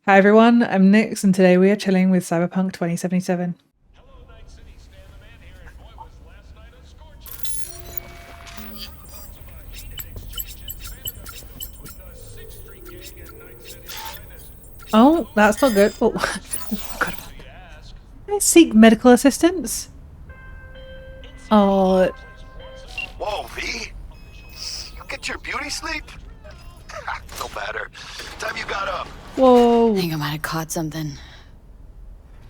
Hi everyone, I'm Nix and today we are chilling with Cyberpunk 2077. Oh, that's not good. Oh, God. Can I seek medical assistance? Oh, Whoa, V? You get your beauty sleep? No matter. Time you got up. whoa. I think I might have caught something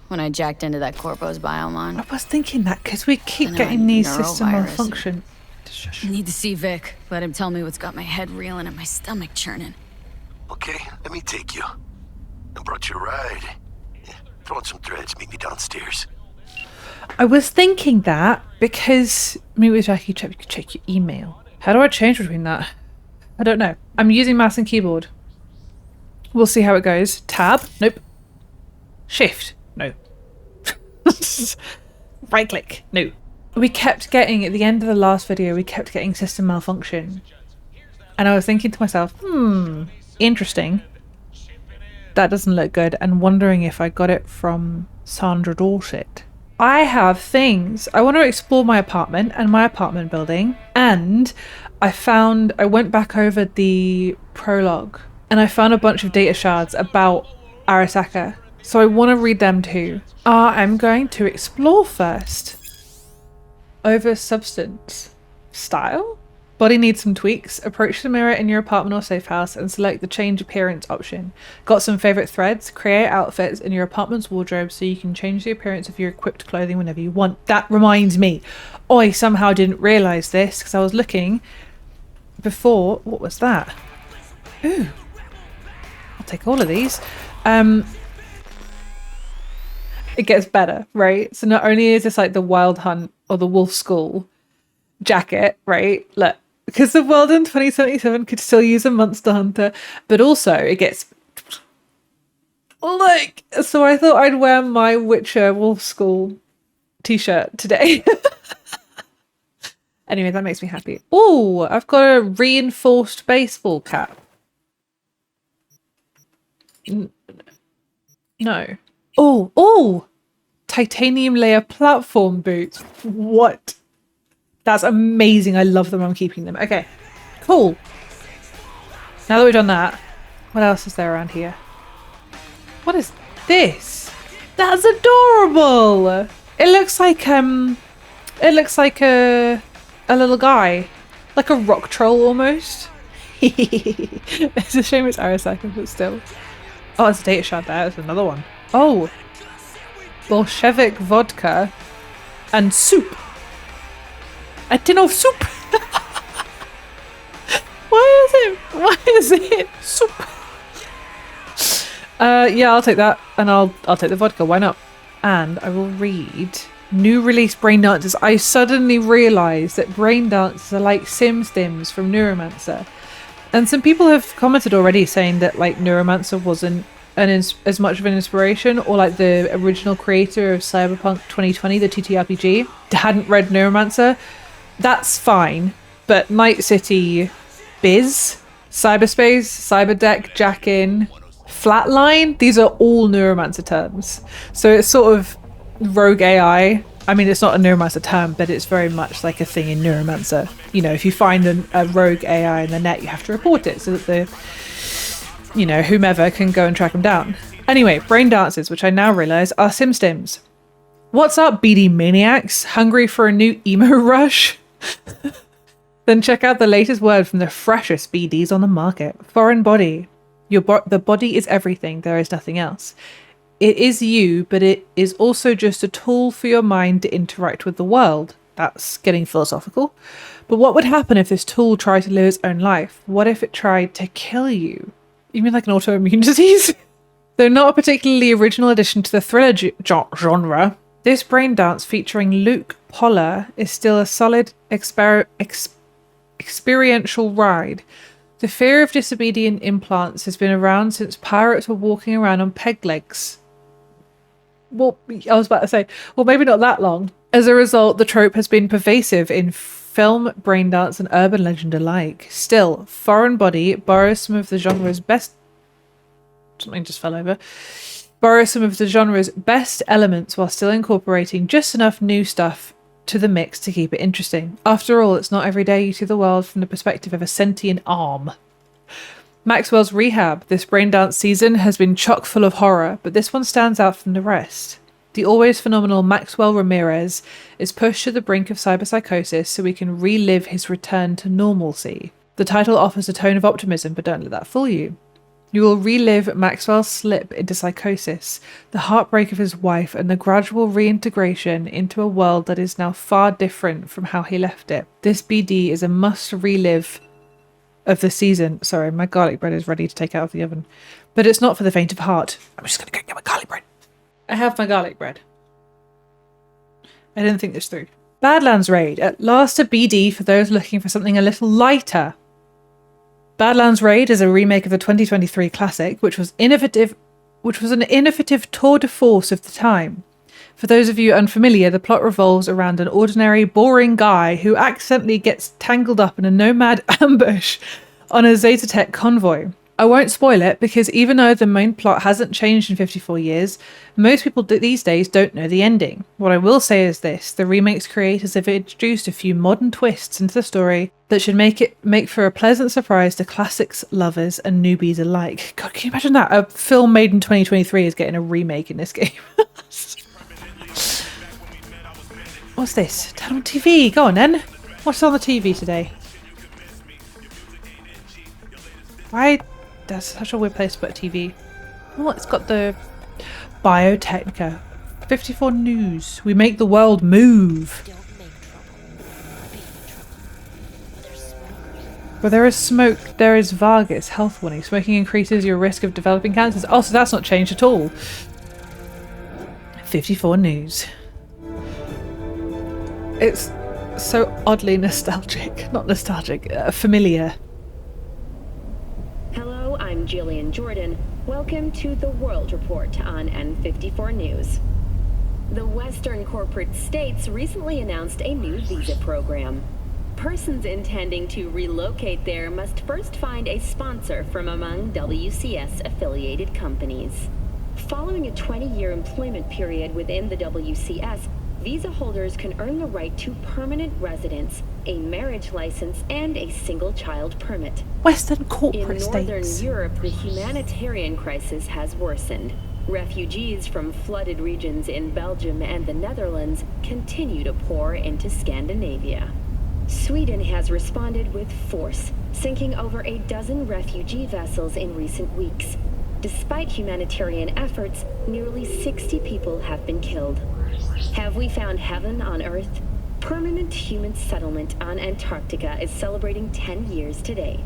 when I jacked into that Corpo's biomon. I was thinking that because we keep And getting a these system neurovirus. malfunction. I need to see Vic. Let him tell me what's got my head reeling and my stomach churning. Okay, let me take you. I brought you a ride. Yeah, throw in some threads, meet me downstairs. I was thinking that because meet with Jackie, check your email. How do I change between that? I don't know. I'm using mouse and keyboard. We'll see how it goes. Tab? Nope. Shift? No. Right click? No. We kept getting, at the end of the last video, we kept getting system malfunction. And I was thinking to myself, interesting. That doesn't look good. And wondering if I got it from Sandra Dorset. I have things. I want to explore my apartment and my apartment building. And I went back over the prologue and I found a bunch of data shards about Arasaka. So I want to read them too. I'm going to explore first. Over substance. Style? Body needs some tweaks. Approach the mirror in your apartment or safe house and select the change appearance option. Got some favorite threads? Create outfits in your apartment's wardrobe so you can change the appearance of your equipped clothing whenever you want. That reminds me. I somehow didn't realize this because I was looking before. What was that? Ooh. I'll take all of these. It gets better, right? So not only is this like the Wild Hunt or the Wolf School jacket, right? Look, because the world in 2077 could still use a Monster Hunter, but also it gets like, so I thought I'd wear my Witcher Wolf School t-shirt today. Anyway, that makes me happy. Oh, I've got a reinforced baseball cap. No. Oh, titanium layer platform boots. What? That's amazing. I love them. I'm keeping them. Okay, cool. Now that we've done that, what else is there around here? What is this? That's adorable. It looks like a little guy, like a rock troll almost. It's a shame it's Arasaka, but still. Oh, it's a data shard there. There's another one. Oh, Bolshevik vodka and soup. A tin of soup. Why is it soup? Yeah, I'll take that, and I'll take the vodka. Why not? And I will read new release Braindances. I suddenly realised that Braindances are like Stims from Neuromancer, and some people have commented already saying that like Neuromancer wasn't as much of an inspiration, or like the original creator of Cyberpunk 2020, the TTRPG, hadn't read Neuromancer. That's fine, but Night City, Biz, Cyberspace, Cyberdeck, Jack-in, Flatline, these are all Neuromancer terms. So it's sort of rogue AI. I mean, it's not a Neuromancer term, but it's very much like a thing in Neuromancer. You know, if you find a rogue AI in the net, you have to report it so that whomever can go and track them down. Anyway, Braindances, which I now realise are SimStims. What's up, BD maniacs? Hungry for a new emo rush? Then check out the latest word from the freshest BDs on the market. Foreign body. The body is everything. There is nothing else. It is you, but it is also just a tool for your mind to interact with the world. That's getting philosophical. But what would happen if this tool tried to live its own life? What if it tried to kill you? You mean like an autoimmune disease? Though not a particularly original addition to the thriller genre, this brain dance featuring Luke Poller is still a solid experiential ride. The fear of disobedient implants has been around since pirates were walking around on peg legs. Well, I was about to say, well, maybe not that long. As a result, the trope has been pervasive in film, braindance, and urban legend alike. Still, Foreign Body borrows some of the genre's best Something just fell over. Borrow some of the genre's best elements while still incorporating just enough new stuff to the mix to keep it interesting. After all, it's not every day you see the world from the perspective of a sentient arm. Maxwell's Rehab, this Braindance season, has been chock full of horror, but this one stands out from the rest. The always phenomenal Maxwell Ramirez is pushed to the brink of cyberpsychosis so we can relive his return to normalcy. The title offers a tone of optimism, but don't let that fool you. You will relive Maxwell's slip into psychosis, the heartbreak of his wife, and the gradual reintegration into a world that is now far different from how he left it. This BD is a must relive of the season. Sorry, my garlic bread is ready to take out of the oven. But it's not for the faint of heart. I'm just going to go get my garlic bread. I have my garlic bread. I didn't think this through. Badlands Raid. At last a BD for those looking for something a little lighter. Badlands Raid is a remake of the 2023 classic, which was an innovative tour de force of the time. For those of you unfamiliar, the plot revolves around an ordinary, boring guy who accidentally gets tangled up in a nomad ambush on a Zetatech convoy. I won't spoil it, because even though the main plot hasn't changed in 54 years, most people these days don't know the ending. What I will say is this: the remake's creators have introduced a few modern twists into the story that should make for a pleasant surprise to classics lovers and newbies alike. God, can you imagine that? A film made in 2023 is getting a remake in this game. What's this? Turn on TV. Go on then. What's on the TV today? Why? That's such a weird place to put a TV. Oh, it's got the Biotechnica. 54 News. We make the world move. Where there is smoke, there is Vargas. Health warning. Smoking increases your risk of developing cancers. Oh, so that's not changed at all. 54 News. It's so oddly nostalgic. Not nostalgic. Familiar. Hello, I'm Jillian Jordan. Welcome to the World Report on N54 News. The Western corporate states recently announced a new visa program. Persons intending to relocate there must first find a sponsor from among WCS-affiliated companies. Following a 20-year employment period within the WCS, visa holders can earn the right to permanent residence, a marriage license, and a single-child permit. Western corporate states. In Northern Europe, the humanitarian crisis has worsened. Refugees from flooded regions in Belgium and the Netherlands continue to pour into Scandinavia. Sweden has responded with force, sinking over a dozen refugee vessels in recent weeks. Despite humanitarian efforts, nearly 60 people have been killed. Have we found heaven on Earth? Permanent human settlement on Antarctica is celebrating 10 years today.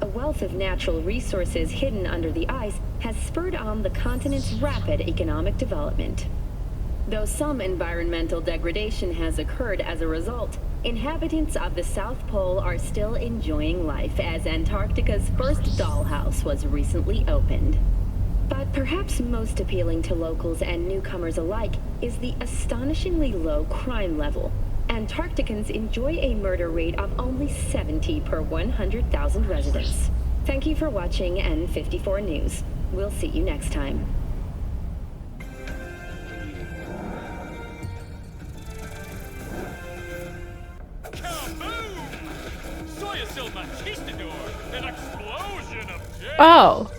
A wealth of natural resources hidden under the ice has spurred on the continent's rapid economic development. Though some environmental degradation has occurred as a result, inhabitants of the South Pole are still enjoying life as Antarctica's first dollhouse was recently opened. But perhaps most appealing to locals and newcomers alike is the astonishingly low crime level. Antarcticans enjoy a murder rate of only 70 per 100,000 residents. Thank you for watching N54 News. We'll see you next time. Oh.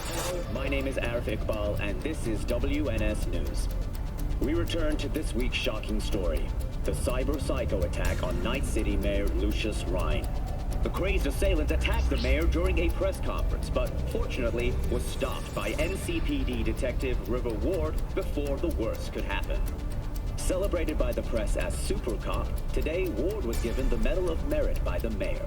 Hello, my name is Arif Iqbal, and this is WNS News. We return to this week's shocking story, the cyber psycho attack on Night City Mayor Lucius Rhine. The crazed assailant attacked the mayor during a press conference, but fortunately was stopped by NCPD Detective River Ward before the worst could happen. Celebrated by the press as Super Cop, today Ward was given the Medal of Merit by the mayor.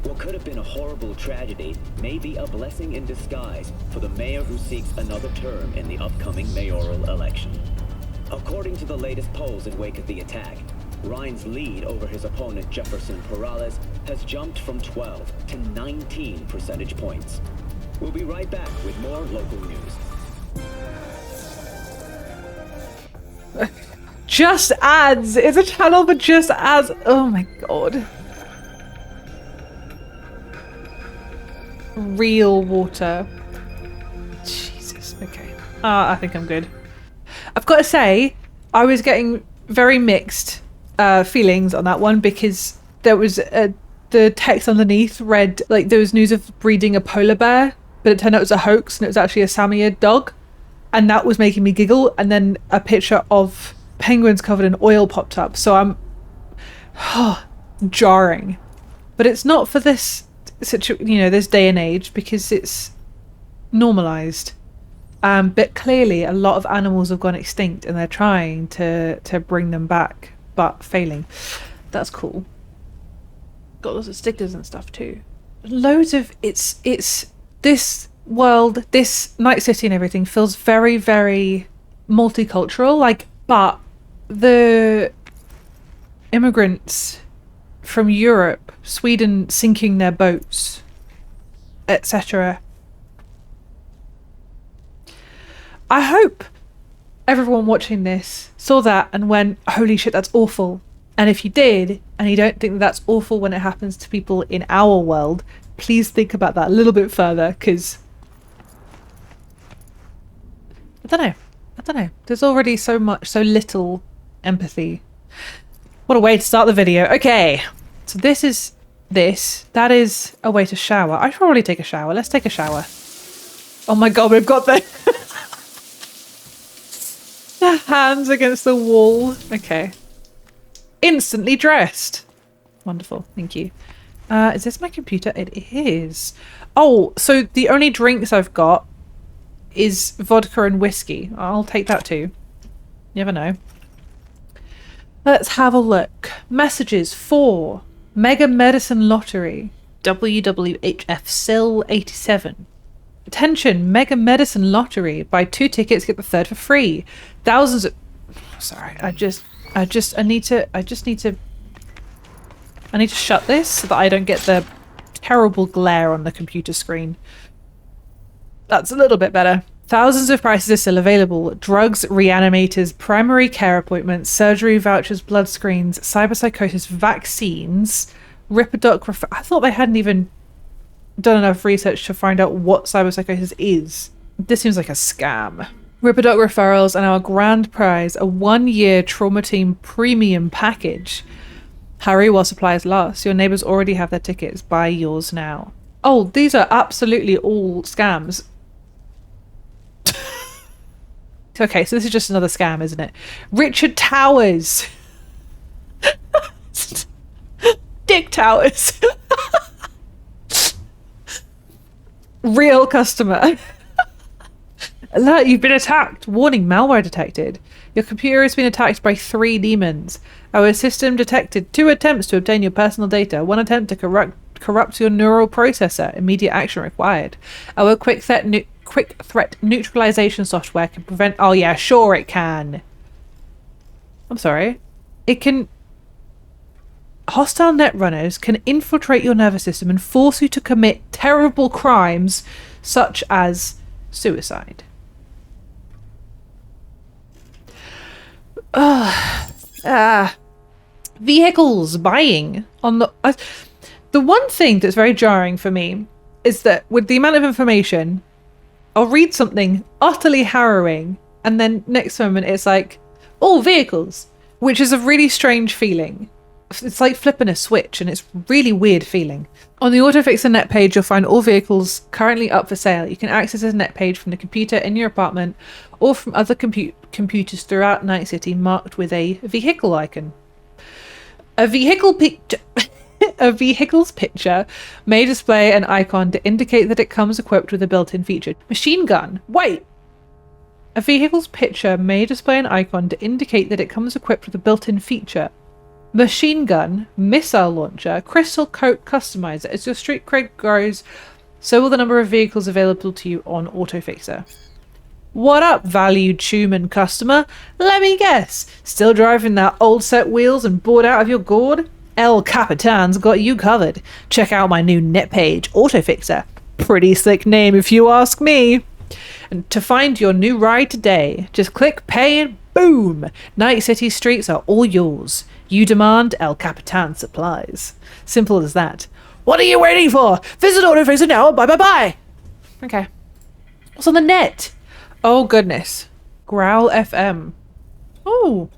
What could have been a horrible tragedy may be a blessing in disguise for the mayor who seeks another term in the upcoming mayoral election. According to the latest polls in wake of the attack, Rhine's lead over his opponent Jefferson Perales has jumped from 12 to 19 percentage points. We'll be right back with more local news. Just ads. It's a channel for just ads. Oh my god. real water. Jesus, okay. I think I'm good. I've got to say, I was getting very mixed feelings on that one because there was the text underneath read like there was news of breeding a polar bear, but it turned out it was a hoax and it was actually a Samoyed dog, and that was making me giggle. And then a picture of penguins covered in oil popped up, so I'm jarring. But it's not for this this day and age because it's normalized. But clearly a lot of animals have gone extinct and they're trying to bring them back, but failing. That's cool. Got lots of stickers and stuff too. Loads of it's this world, this Night City and everything feels very, very multicultural. Like, but the immigrants from Europe, Sweden sinking their boats, etc. I hope everyone watching this saw that and went, holy shit, that's awful. And if you did, and you don't think that that's awful when it happens to people in our world, please think about that a little bit further, because I don't know. There's already so little empathy. What a way to start the video. Okay, so that is a way to shower. I should probably take a shower. Let's take a shower. Oh my god, we've got the hands against the wall. Okay. Instantly dressed. Wonderful, thank you. Is this my computer? It is. Oh, so the only drinks I've got is vodka and whiskey. I'll take that too. You never know. Let's have a look. Messages for Mega Medicine Lottery. WWHF SIL 87. Attention, Mega Medicine Lottery. Buy 2 tickets, get the third for free. Thousands of... Sorry, I need to shut this so that I don't get the terrible glare on the computer screen. That's a little bit better. Thousands of prices are still available. Drugs, reanimators, primary care appointments, surgery vouchers, blood screens, cyberpsychosis vaccines, Ripperdoc. I thought they hadn't even done enough research to find out what cyberpsychosis is. This seems like a scam. Ripperdoc referrals and our grand prize, a 1-year trauma team premium package. Hurry while supplies last. Your neighbours already have their tickets. Buy yours now. Oh, these are absolutely all scams. Okay, so this is just another scam, isn't it? Richard Towers. Dick Towers. Real customer. Alert, you've been attacked. Warning, malware detected. Your computer has been attacked by 3 demons. Our system detected 2 attempts to obtain your personal data. 1 attempt to corrupt your neural processor. Immediate action required. Our quick threat neutralization software can prevent... Oh yeah, sure it can. I'm sorry. It can... Hostile netrunners can infiltrate your nervous system and force you to commit terrible crimes such as suicide. Vehicles buying on the one thing that's very jarring for me is that with the amount of information, I'll read something utterly harrowing and then next moment it's like all vehicles, which is a really strange feeling. It's like flipping a switch and it's really weird feeling. On the Autofixer net page, you'll find all vehicles currently up for sale. You can access this net page from the computer in your apartment or from other computers throughout Night City marked with a vehicle icon. A vehicle's picture may display an icon to indicate that it comes equipped with a built-in feature. Machine gun. Wait! A vehicle's picture may display an icon to indicate that it comes equipped with a built-in feature. Machine gun, missile launcher, crystal coat customizer. As your street cred grows, so will the number of vehicles available to you on Autofixer. What up, valued Schumann customer? Let me guess, still driving that old set wheels and bored out of your gourd? El Capitan's got you covered. Check out my new net page, Autofixer. Pretty slick name if you ask me. And to find your new ride today, just click pay and boom! Night City streets are all yours. You demand, El Capitan supplies. Simple as that. What are you waiting for? Visit Autofixer now. Bye bye bye. Okay. What's on the net? Oh goodness. Growl FM. Oh.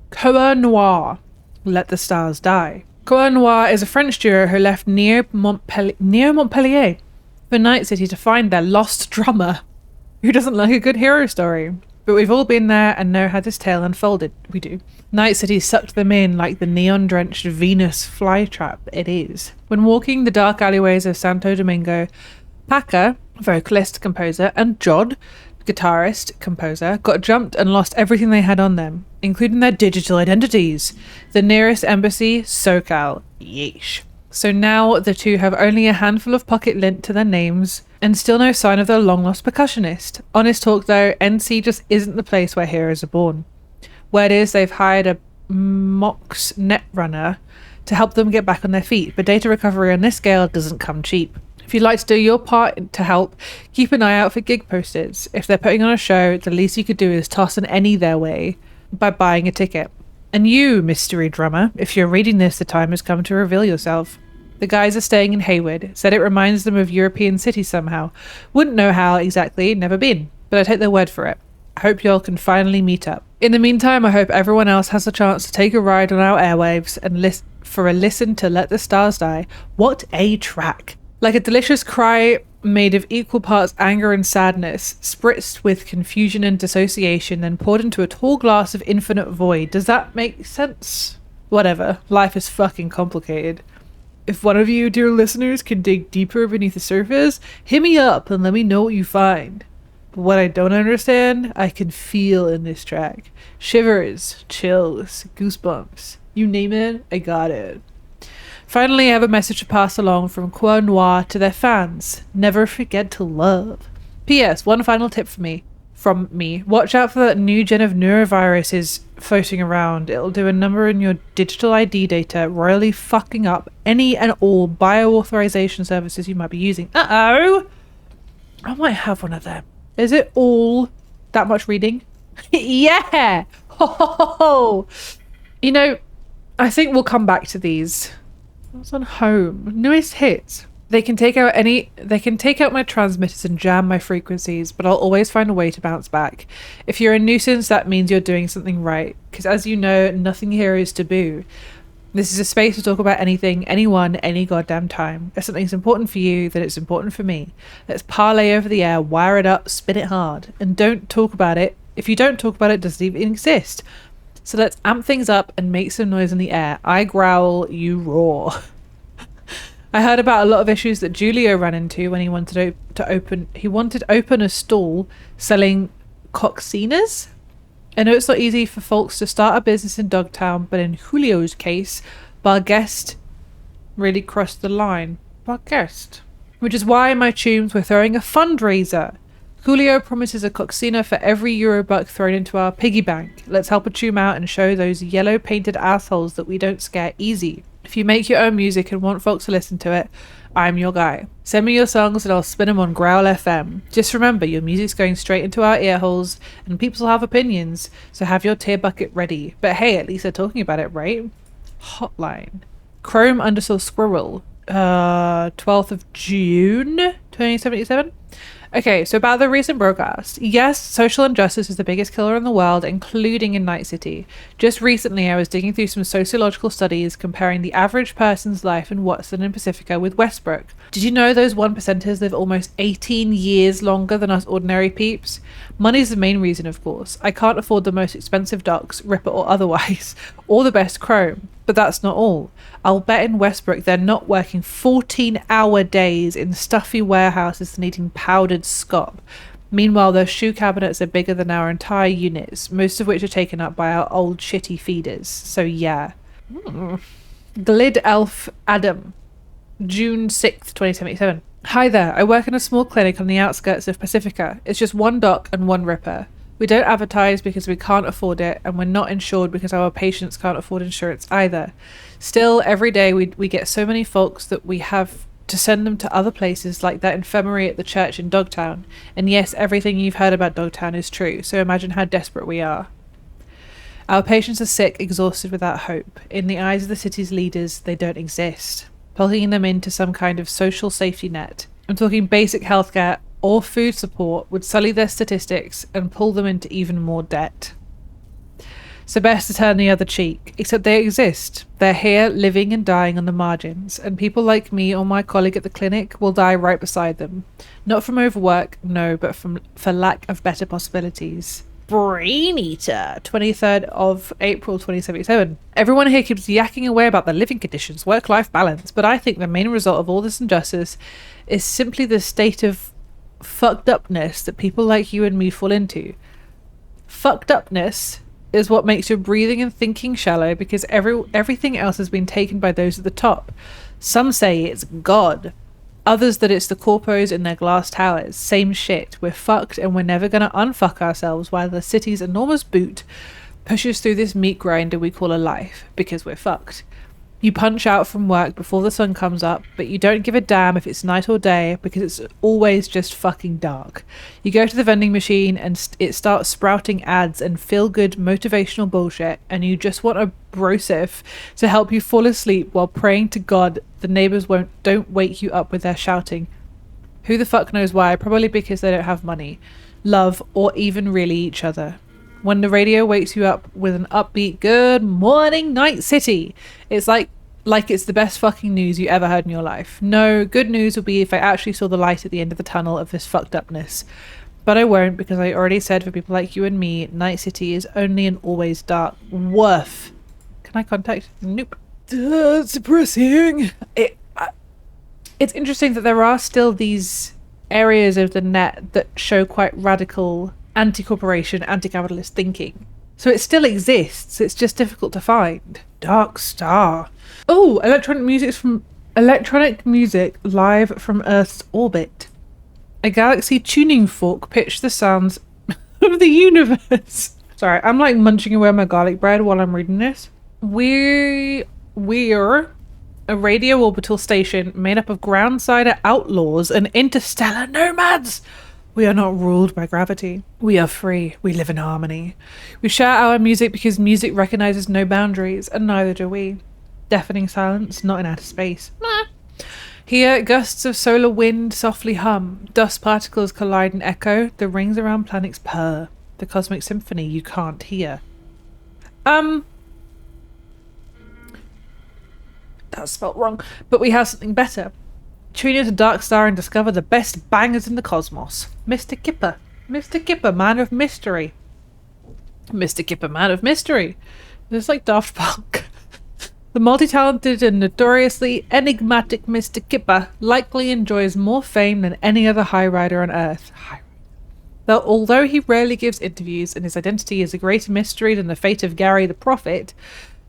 Coeur Noir. Let the Stars Die. Coeur Noir is a French duo who left near Montpellier for Night City to find their lost drummer. Who doesn't like a good hero story? But we've all been there and know how this tale unfolded. We do. Night City sucked them in like the neon-drenched Venus flytrap it is. When walking the dark alleyways of Santo Domingo, Paca, vocalist, composer, and Jod, guitarist, composer, got jumped and lost everything they had on them, including their digital identities. The nearest embassy, SoCal. Yeesh. So now the two have only a handful of pocket lint to their names, and still no sign of their long-lost percussionist. Honest talk though, NC just isn't the place where heroes are born. Word is they've hired a Mox netrunner to help them get back on their feet, but data recovery on this scale doesn't come cheap. If you'd like to do your part to help, keep an eye out for gig posters. If they're putting on a show, the least you could do is toss an any their way by buying a ticket. And you, mystery drummer, if you're reading this, the time has come to reveal yourself. The guys are staying in Hayward, said it reminds them of European cities somehow. Wouldn't know how exactly, never been, but I take their word for it. I hope y'all can finally meet up. In the meantime, I hope everyone else has a chance to take a ride on our airwaves and listen to Let the Stars Die. What a track! Like a delicious cry made of equal parts anger and sadness, spritzed with confusion and dissociation, then poured into a tall glass of infinite void. Does that make sense? Whatever. Life is fucking complicated. If one of you, dear listeners, can dig deeper beneath the surface, hit me up and let me know what you find. But what I don't understand, I can feel in this track. Shivers, chills, goosebumps. You name it, I got it. Finally, I have a message to pass along from Coeur Noir to their fans. Never forget to love. P.S. One final tip from me. Watch out for that new gen of neuroviruses floating around. It'll do a number in your digital ID data, royally fucking up any and all bio-authorization services you might be using. Uh-oh! I might have one of them. Is it all that much reading? Yeah! Ho, ho, ho, ho. You know, I think we'll come back to these. What's on home? Newest hits. They can take out my transmitters and jam my frequencies, but I'll always find a way to bounce back. If you're a nuisance, that means you're doing something right. Because as you know, nothing here is taboo. This is a space to talk about anything, anyone, any goddamn time. If something's important for you, then it's important for me. Let's parlay over the air, wire it up, spin it hard. And don't talk about it. If you don't talk about it, it doesn't even exist. So let's amp things up and make some noise in the air. I growl, you roar. I heard about a lot of issues that Julio ran into when he wanted to open a stall selling coccinas. I know it's not easy for folks to start a business in Dogtown, but in Julio's case, Barguest really crossed the line. Barguest. Which is why my tunes were throwing a fundraiser. Julio promises a coccina for every Eurobuck thrown into our piggy bank. Let's help a tune out and show those yellow painted assholes that we don't scare easy. If you make your own music and want folks to listen to it, I'm your guy. Send me your songs and I'll spin them on Growl FM. Just remember, your music's going straight into our ear holes and people will have opinions, so have your tear bucket ready. But hey, at least they're talking about it, right? Hotline. Chrome_squirrel. 12th of June, 2077. Okay, so about the recent broadcast. Yes, social injustice is the biggest killer in the world, including in Night City. Just recently, I was digging through some sociological studies comparing the average person's life in Watson and Pacifica with Westbrook. Did you know those 1%ers live almost 18 years longer than us ordinary peeps? Money's the main reason, of course. I can't afford the most expensive docs, Ripper or otherwise, or the best chrome. But that's not all. I'll bet in Westbrook they're not working 14-hour days in stuffy warehouses and eating powdered scop. Meanwhile, their shoe cabinets are bigger than our entire units, most of which are taken up by our old shitty feeders. So yeah. Glid Elf Adam, June 6th, 2077. Hi there, I work in a small clinic on the outskirts of Pacifica. It's just one doc and one Ripper. We don't advertise because we can't afford it, and we're not insured because our patients can't afford insurance either. Still, every day we get so many folks that we have to send them to other places like that infirmary at the church in Dogtown. And yes, everything you've heard about Dogtown is true, so imagine how desperate we are. Our patients are sick, exhausted, without hope. In the eyes of the city's leaders, they don't exist. plugging them into some kind of social safety net. I'm talking basic healthcare or food support would sully their statistics and pull them into even more debt. So best to turn the other cheek, except they exist. They're here, living and dying on the margins, and people like me or my colleague at the clinic will die right beside them. Not from overwork, no, but for lack of better possibilities. Brain Eater, 23rd of April 2077. Everyone here keeps yakking away about their living conditions, work-life balance, but I think the main result of all this injustice is simply the state of fucked upness that people like you and me fall into. Fucked upness is what makes your breathing and thinking shallow because everything else has been taken by those at the top. Some say it's God. Others that it's the corpos in their glass towers. Same shit. We're fucked and we're never gonna unfuck ourselves while the city's enormous boot pushes through this meat grinder we call a life because we're fucked. You punch out from work before the sun comes up, but you don't give a damn if it's night or day because it's always just fucking dark. You go to the vending machine and it starts sprouting ads and feel-good motivational bullshit, and you just want a brosif to help you fall asleep while praying to God the neighbors don't wake you up with their shouting. Who the fuck knows why? Probably because they don't have money, love, or even really each other. When the radio wakes you up with an upbeat "Good morning, Night City," it's like it's the best fucking news you ever heard in your life. No, good news would be if I actually saw the light at the end of the tunnel of this fucked upness. But I won't, because I already said for people like you and me, Night City is only and always dark. Woof. Can I contact? Nope. It's depressing. It's interesting that there are still these areas of the net that show quite radical anti-corporation, anti-capitalist thinking. So it still exists, it's just difficult to find. Dark Star. Oh, electronic music live from Earth's orbit. A galaxy tuning fork pitched the sounds of the universe. Sorry, I'm like munching away my garlic bread while I'm reading this. We're a radio orbital station made up of groundsider outlaws and interstellar nomads. We are not ruled by gravity. We are free. We live in harmony. We share our music because music recognizes no boundaries, and neither do we. Deafening silence, not in outer space. Nah. Here, gusts of solar wind softly hum. Dust particles collide and echo. The rings around planets purr. The cosmic symphony you can't hear. That's spelt wrong. But we have something better. Tune into Dark Star and discover the best bangers in the cosmos. Mr. Kipper. Mr. Kipper, man of mystery. Mr. Kipper, man of mystery. It's like Daft Punk. The multi-talented and notoriously enigmatic Mr. Kipper likely enjoys more fame than any other high rider on Earth. Though although he rarely gives interviews and his identity is a greater mystery than the fate of Gary the Prophet,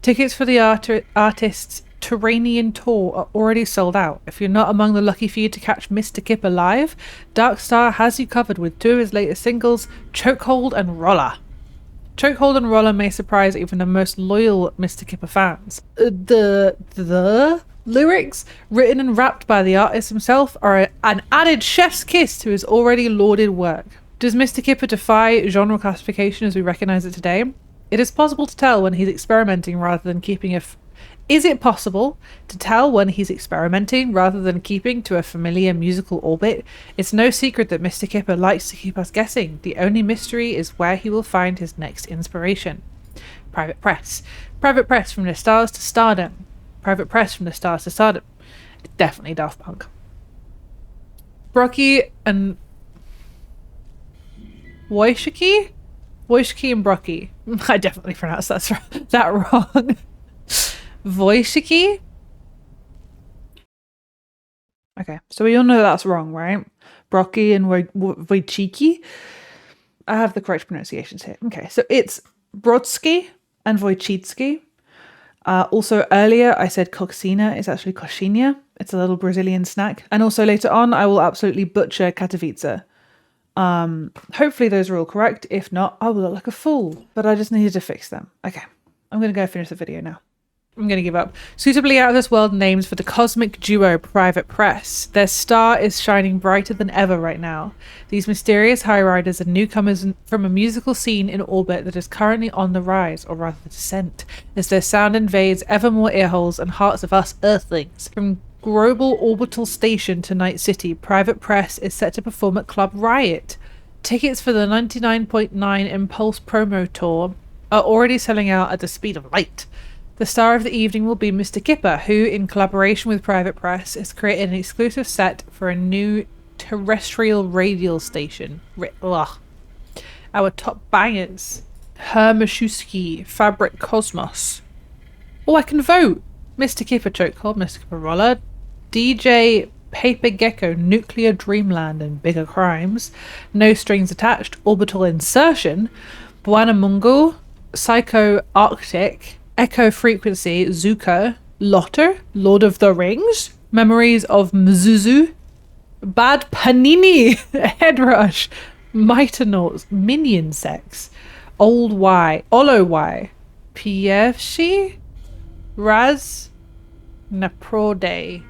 tickets for the artist's Turanian tour are already sold out. If you're not among the lucky few to catch Mr. Kipper live, Dark Star has you covered with two of his latest singles, Chokehold and Roller. Chokehold and Roller may surprise even the most loyal Mr. Kipper fans. The lyrics, written and rapped by the artist himself, are an added chef's kiss to his already lauded work. Does Mr. Kipper defy genre classification as we recognize it today? It is possible to tell when he's experimenting rather than keeping Is it possible to tell when he's experimenting rather than keeping to a familiar musical orbit? It's no secret that Mr. Kipper likes to keep us guessing. The only mystery is where he will find his next inspiration. Private Press. Private Press from the stars to stardom. Private Press from the stars to stardom. It's definitely Daft Punk. Brocky and Wojcicki? Wojcicki and Brocky. I definitely pronounced that wrong. Wojcicki? Okay, so we all know that's wrong, right? Brocky and Wojcicki? I have the correct pronunciations here. Okay, so it's Brodsky and Wojcicki. Also earlier I said coxina. It's actually coxinha. It's a little Brazilian snack. And also later on I will absolutely butcher Katowice. Hopefully those are all correct. If not, I will look like a fool. But I just needed to fix them. Okay, I'm going to go finish the video now. I'm going to give up. Suitably out of this world names for the cosmic duo Private Press. Their star is shining brighter than ever right now. These mysterious high riders are newcomers from a musical scene in orbit that is currently on the rise, or rather the descent, as their sound invades ever more earholes and hearts of us earthlings. From global orbital station to Night City, private press is set to perform at Club Riot. Tickets for the 99.9 Impulse promo tour are already selling out at the speed of light. The star of the evening will be Mr. Kipper, who, in collaboration with private press, has created an exclusive set for a new terrestrial radial station. Our top bangers: Hermashewski, Fabric Cosmos. Oh, I can vote! Mr. Kipper Chokehold, Mr. Kipper Roller, DJ Paper Gecko, Nuclear Dreamland and Bigger Crimes, No Strings Attached, Orbital Insertion, Buanamungo, Psycho Arctic, Echo Frequency, Zuka, Lotter, Lord of the Rings, Memories of Mzuzu, Bad Panini, Headrush, Mightonauts, Minion Sex, Old Y, Olo Y, PFC, Raz, Naprode,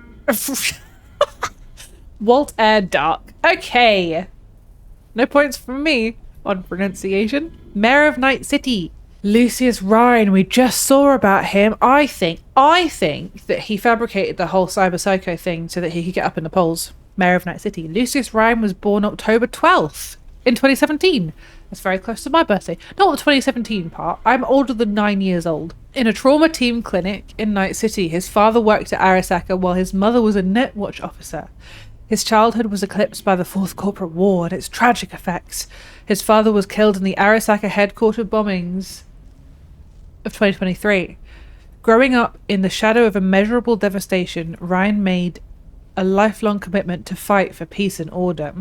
Walt Air Dark. Okay. No points from me on pronunciation. Mayor of Night City, Lucius Ryan. We just saw about him. I think that he fabricated the whole cyber psycho thing so that he could get up in the polls. Mayor of Night City. Lucius Ryan was born October 12th in 2017. That's very close to my birthday. Not the 2017 part. I'm older than 9 years old. In a trauma team clinic in Night City, his father worked at Arasaka while his mother was a Netwatch officer. His childhood was eclipsed by the Fourth Corporate War and its tragic effects. His father was killed in the Arasaka headquarters bombings of 2023. Growing up in the shadow of immeasurable devastation, Ryan made a lifelong commitment to fight for peace and order.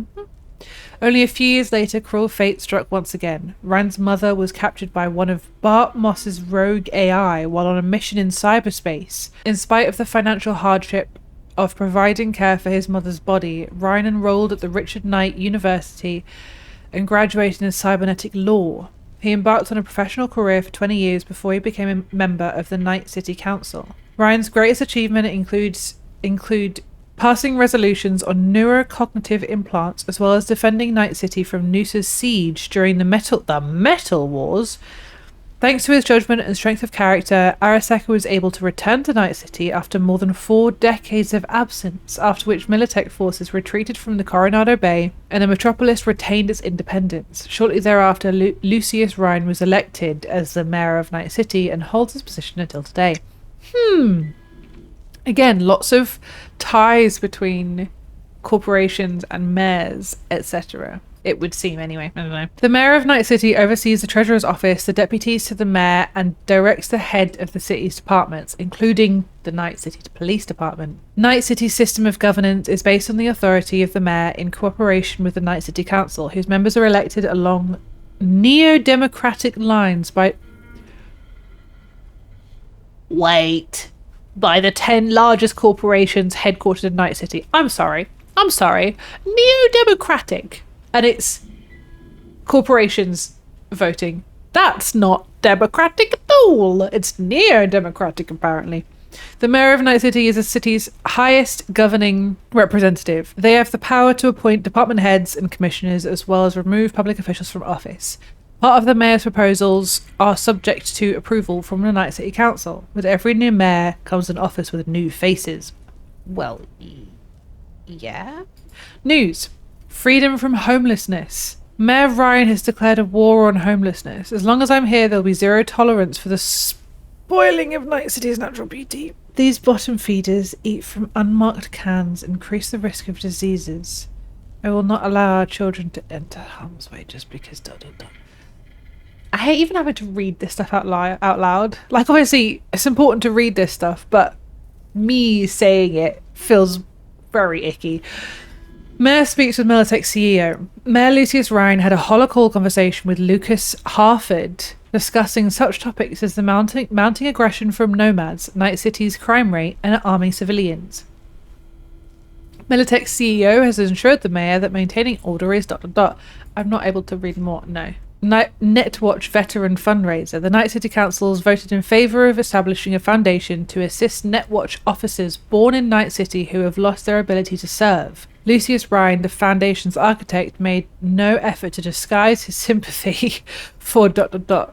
Only a few years later, cruel fate struck once again. Ryan's mother was captured by one of Bart Moss's rogue AI while on a mission in cyberspace. In spite of the financial hardship of providing care for his mother's body, Ryan enrolled at the Richard Knight University and graduated in cybernetic law. He embarked on a professional career for 20 years before he became a member of the Night City Council. Ryan's greatest achievement include passing resolutions on neurocognitive implants, as well as defending Night City from Noosa's siege during the Metal Wars. Thanks to his judgment and strength of character, Arasaka was able to return to Night City after more than 4 decades of absence, after which Militech forces retreated from the Coronado Bay and the metropolis retained its independence. Shortly thereafter, Lucius Ryan was elected as the mayor of Night City and holds his position until today. Again, lots of ties between corporations and mayors, etc. It would seem anyway. I don't know. The mayor of Night City oversees the treasurer's office, the deputies to the mayor, and directs the head of the city's departments, including the Night City Police Department. Night City's system of governance is based on the authority of the mayor in cooperation with the Night City Council, whose members are elected along neo-democratic lines by the 10 largest corporations headquartered in Night City. I'm sorry. Neo-democratic. And it's corporations voting. That's not democratic at all. It's neo-democratic, apparently. The mayor of Night City is the city's highest governing representative. They have the power to appoint department heads and commissioners, as well as remove public officials from office. Part of the mayor's proposals are subject to approval from the Night City Council. With every new mayor comes an office with new faces. Well, yeah. News. Freedom from homelessness. Mayor Ryan has declared a war on homelessness. As long as I'm here, there'll be zero tolerance for the spoiling of Night City's natural beauty. These bottom feeders eat from unmarked cans, increase the risk of diseases. I will not allow our children to enter harm's way just because ... I hate even having to read this stuff out loud. Like, obviously, it's important to read this stuff, but me saying it feels very icky. Mayor speaks with Militech CEO. Mayor Lucius Ryan had a hollow-call conversation with Lucas Harford, discussing such topics as the mounting aggression from nomads, Night City's crime rate, and arming civilians. Militech's CEO has assured the mayor that maintaining order is ... I'm not able to read more, no. Netwatch Veteran Fundraiser. The Night City Councils voted in favour of establishing a foundation to assist Netwatch officers born in Night City who have lost their ability to serve. Lucius Ryan, the foundation's architect, made no effort to disguise his sympathy for ...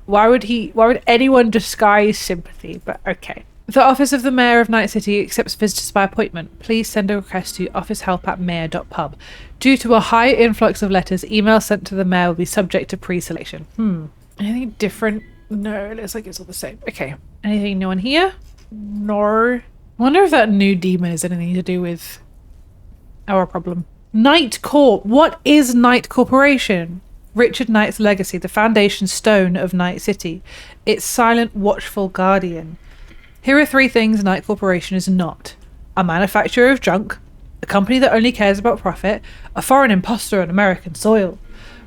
Why would anyone disguise sympathy? But okay. The Office of the Mayor of Night City accepts visitors by appointment. Please send a request to officehelp@mayor.pub. Due to a high influx of letters, emails sent to the mayor will be subject to pre-selection. Anything different? No, it looks like it's all the same. Okay. Anything new on here? No. I wonder if that new demon has anything to do with our problem. Night Corp. What is Night Corporation? Richard Knight's legacy, the foundation stone of Night City. Its silent, watchful guardian. Here are 3 things Night Corporation is not. A manufacturer of junk, a company that only cares about profit, a foreign imposter on American soil.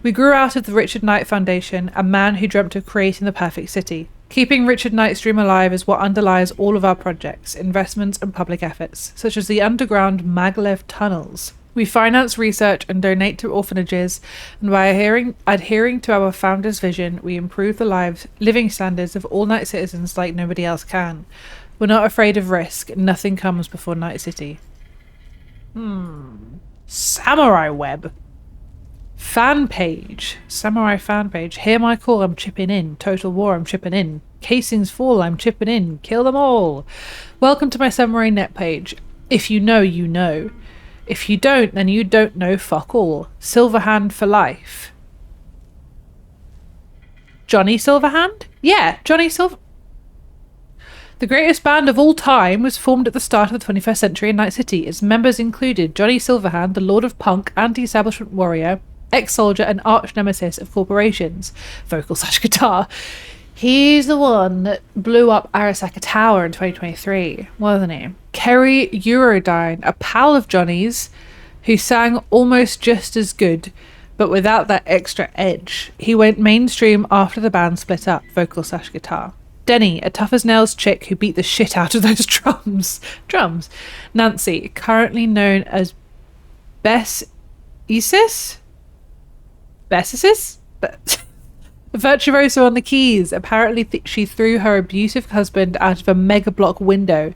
We grew out of the Richard Knight Foundation, a man who dreamt of creating the perfect city. Keeping Richard Knight's dream alive is what underlies all of our projects, investments and public efforts, such as the underground maglev tunnels. We finance research and donate to orphanages, and by adhering to our founder's vision, we improve the living standards of all Night citizens like nobody else can. We're not afraid of risk. Nothing comes before Night City. Samurai Web. Fan page. Samurai fan page. Hear my call, I'm chipping in. Total war, I'm chipping in. Casings fall, I'm chipping in. Kill them all. Welcome to my Samurai net page. If you know, you know. If you don't, then you don't know fuck all. Silverhand for life. Johnny Silverhand? Yeah, Johnny Silver... The greatest band of all time was formed at the start of the 21st century in Night City. Its members included Johnny Silverhand, the Lord of Punk, anti-establishment warrior, ex-soldier and arch-nemesis of corporations. Vocal/guitar. He's the one that blew up Arasaka Tower in 2023, wasn't he? Kerry Eurodyne, a pal of Johnny's, who sang almost just as good, but without that extra edge. He went mainstream after the band split up, vocal/guitar. Denny, a tough-as-nails chick who beat the shit out of those drums. Nancy, currently known as Bessis? Virtuoso on the keys. Apparently she threw her abusive husband out of a mega block window.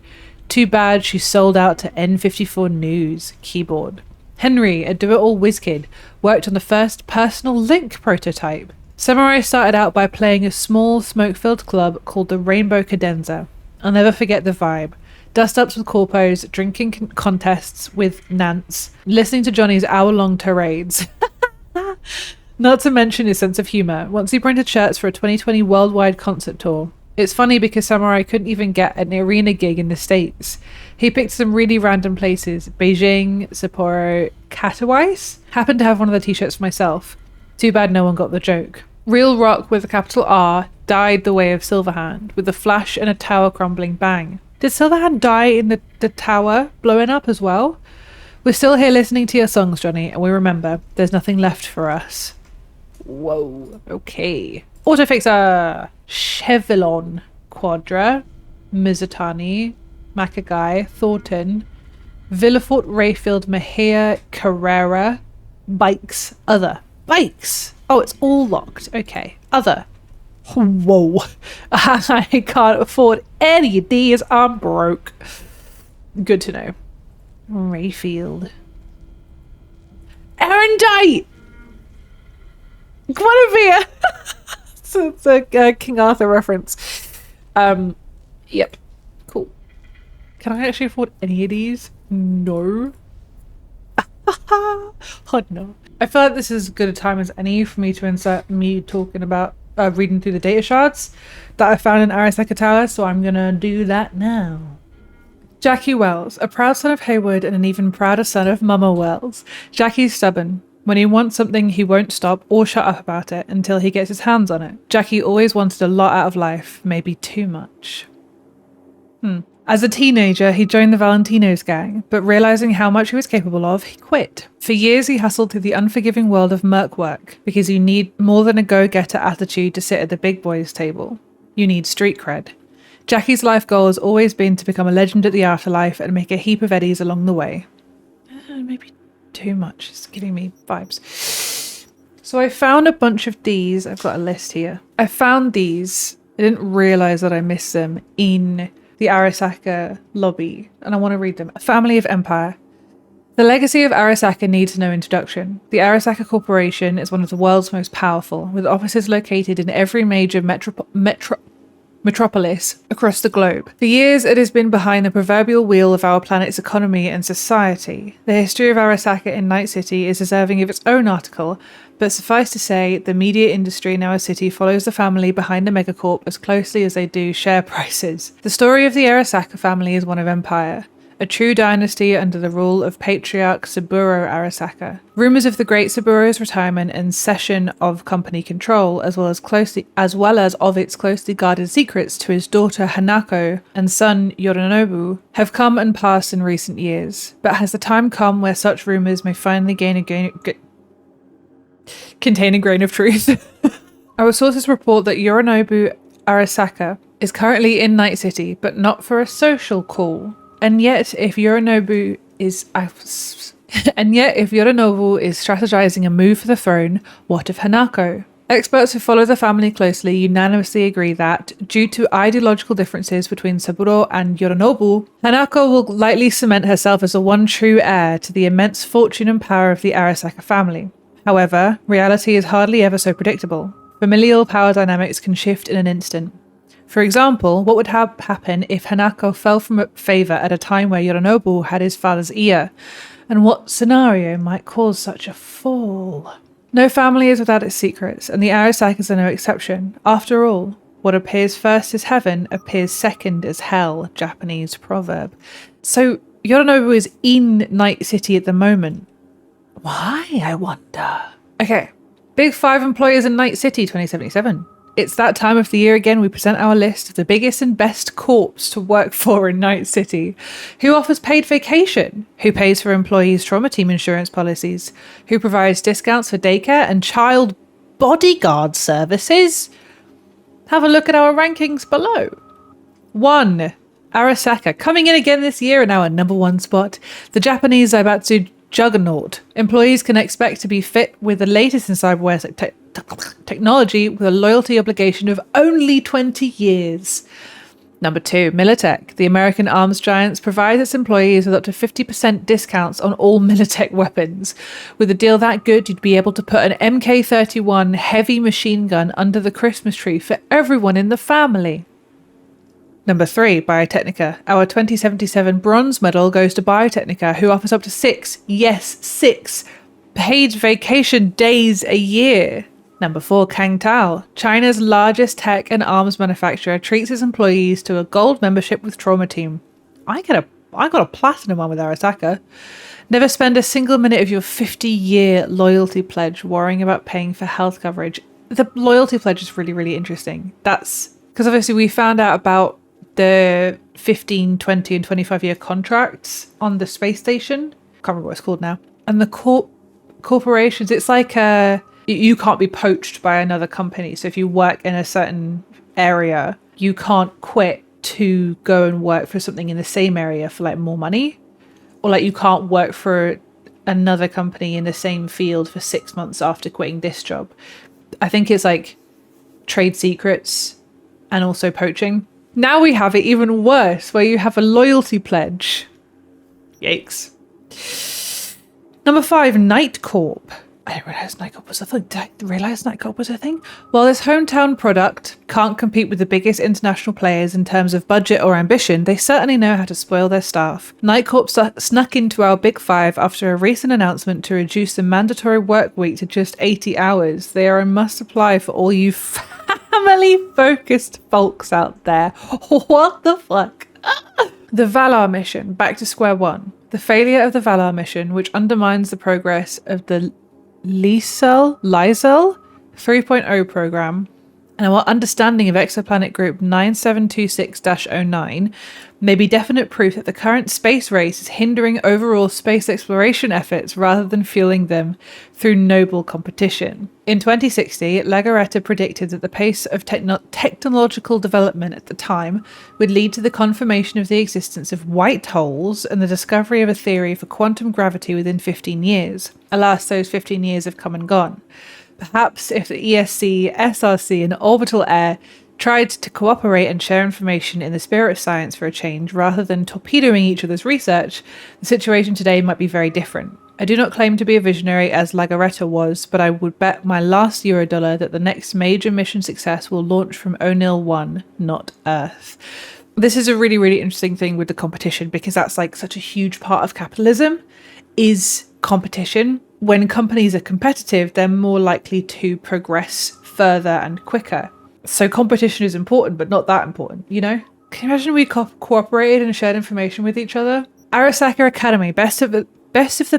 Too bad she sold out to N54 News. Keyboard. Henry, a do-it-all whiz kid, worked on the first personal link prototype. Samurai started out by playing a small smoke-filled club called the Rainbow Cadenza. I'll never forget the vibe. Dust-ups with corpos, drinking contests with Nance, listening to Johnny's hour-long tirades. Not to mention his sense of humour. Once he printed shirts for a 2020 worldwide concert tour. It's funny because Samurai couldn't even get an arena gig in the States. He picked some really random places. Beijing, Sapporo, Katowice. Happened to have one of the t-shirts for myself. Too bad no one got the joke. Real rock with a capital R died the way of Silverhand, with a flash and a tower crumbling bang. Did Silverhand die in the tower blowing up as well? We're still here listening to your songs, Johnny, and we remember there's nothing left for us. Whoa, okay. Autofixer, Chevilon, Quadra, Mizutani, Makagai, Thornton, Villafort, Rayfield, Mahia, Carrera, Bikes, Other. Bikes! Oh, it's all locked. Okay. Other. Whoa. I can't afford any of these. I'm broke. Good to know. Rayfield. Erendite! Guinevere! It's a King Arthur reference. Yep. Cool. Can I actually afford any of these? No. Oh no. I feel like this is as good a time as any for me to insert me talking about reading through the data shards that I found in Arasaka Tower, so I'm gonna do that now. Jackie Wells, a proud son of Haywood and an even prouder son of Mama Wells. Jackie's stubborn. When he wants something, he won't stop or shut up about it until he gets his hands on it. Jackie always wanted a lot out of life, maybe too much. As a teenager, he joined the Valentino's gang, but realizing how much he was capable of, he quit. For years, he hustled through the unforgiving world of merc work, because you need more than a go-getter attitude to sit at the big boys' table. You need street cred. Jackie's life goal has always been to become a legend at the afterlife and make a heap of eddies along the way. Maybe too much. It's giving me vibes. So I found a bunch of these. I've got a list here. I found these. I didn't realize that I missed them in the Arasaka lobby, and I want to read them. A family of empire. The legacy of Arasaka needs no introduction. The Arasaka Corporation is one of the world's most powerful, with offices located in every major metropolis across the globe. For years, it has been behind the proverbial wheel of our planet's economy and society. The history of Arasaka in Night City is deserving of its own article, but suffice to say, the media industry in our city follows the family behind the megacorp as closely as they do share prices. The story of the Arasaka family is one of empire, a true dynasty under the rule of patriarch Saburo Arasaka. Rumours of the great Saburo's retirement and cession of company control, as well as of its closely guarded secrets to his daughter Hanako and son Yorinobu, have come and passed in recent years. But has the time come where such rumours may finally contain a grain of truth? Our sources report that Yorinobu Arasaka is currently in Night City, but not for a social call. And yet, if Yorinobu is strategizing a move for the throne, what of Hanako? Experts who follow the family closely unanimously agree that, due to ideological differences between Saburo and Yorinobu, Hanako will likely cement herself as the one true heir to the immense fortune and power of the Arasaka family. However, reality is hardly ever so predictable. Familial power dynamics can shift in an instant. For example, what would happen if Hanako fell from favour at a time where Yorinobu had his father's ear? And what scenario might cause such a fall? No family is without its secrets, and the Arasakas are no exception. After all, what appears first as heaven appears second as hell, Japanese proverb. So Yorinobu is in Night City at the moment. Why, I wonder? Okay, Big 5 employers in Night City 2077. It's that time of the year again. We present our list of the biggest and best corps to work for in Night City. Who offers paid vacation? Who pays for employees' trauma team insurance policies? Who provides discounts for daycare and child bodyguard services? Have a look at our rankings below. 1. Arasaka, coming in again this year in our number 1 spot. The Japanese Zaibatsu juggernaut. Employees can expect to be fit with the latest in cyberware technology with a loyalty obligation of only 20 years. Number 2, Militech. The American arms giants provides its employees with up to 50% discounts on all Militech weapons. With a deal that good, you'd be able to put an MK31 heavy machine gun under the Christmas tree for everyone in the family. Number 3, Biotechnica. Our 2077 bronze medal goes to Biotechnica, who offers up to 6 paid vacation days a year. Number 4, Kangtao. China's largest tech and arms manufacturer treats its employees to a gold membership with Trauma Team. I got a platinum one with Arasaka. Never spend a single minute of your 50-year loyalty pledge worrying about paying for health coverage. The loyalty pledge is really, really interesting. That's because obviously we found out about the 15, 20 and 25-year contracts on the space station. Can't remember what it's called now. And the corporations, it's like you can't be poached by another company. So if you work in a certain area, you can't quit to go and work for something in the same area for like more money. Or like you can't work for another company in the same field for 6 months after quitting this job. I think it's like trade secrets and also poaching. Now we have it even worse, where you have a loyalty pledge. Yikes. Number 5, Night Corp. I didn't realise Night Corp was a thing. Did I realise Night Corp was a thing? While this hometown product can't compete with the biggest international players in terms of budget or ambition, they certainly know how to spoil their staff. Night Corp snuck into our Big 5 after a recent announcement to reduce the mandatory work week to just 80 hours. They are a must apply for all you family-focused folks out there. What the fuck? The Valar mission, back to square one. The failure of the Valar mission, which undermines the progress of the Lysel 3.0 program, and our understanding of Exoplanet Group 9726-09 may be definite proof that the current space race is hindering overall space exploration efforts rather than fueling them through noble competition. In 2060, Legarreta predicted that the pace of technological development at the time would lead to the confirmation of the existence of white holes and the discovery of a theory for quantum gravity within 15 years. Alas, those 15 years have come and gone. Perhaps if the ESC, SRC and Orbital Air tried to cooperate and share information in the spirit of science for a change rather than torpedoing each other's research, the situation today might be very different. I do not claim to be a visionary as Lagaretta was, but I would bet my last Eurodollar that the next major mission success will launch from O'Neill 1, not Earth. This is a really, really interesting thing with the competition, because that's like such a huge part of capitalism is competition. When companies are competitive, they're more likely to progress further and quicker. So competition is important, but not that important, you know? Can you imagine we cooperated and shared information with each other? Arasaka Academy, best of the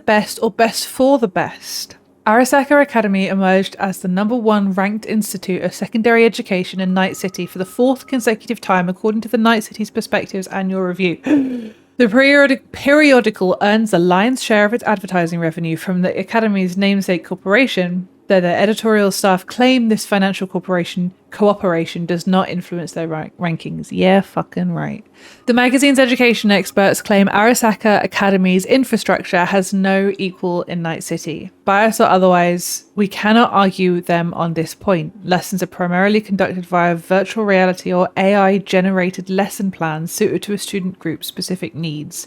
best or best for the best. Arasaka Academy emerged as the #1 ranked institute of secondary education in Night City for the 4th consecutive time, according to the Night City's Perspectives annual review. The periodical earns the lion's share of its advertising revenue from the Academy's namesake corporation, though their editorial staff claim this financial cooperation does not influence their rankings. Yeah, fucking right. The magazine's education experts claim Arasaka Academy's infrastructure has no equal in Night City. Bias or otherwise, we cannot argue them on this point. Lessons are primarily conducted via virtual reality or AI-generated lesson plans suited to a student group's specific needs.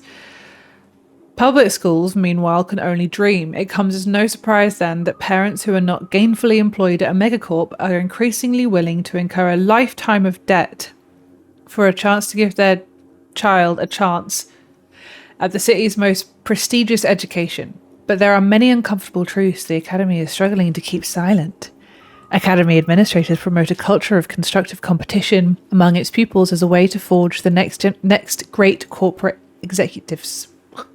Public schools, meanwhile, can only dream. It comes as no surprise then that parents who are not gainfully employed at a megacorp are increasingly willing to incur a lifetime of debt for a chance to give their child a chance at the city's most prestigious education. But there are many uncomfortable truths the Academy is struggling to keep silent. Academy administrators promote a culture of constructive competition among its pupils as a way to forge the next great corporate executives.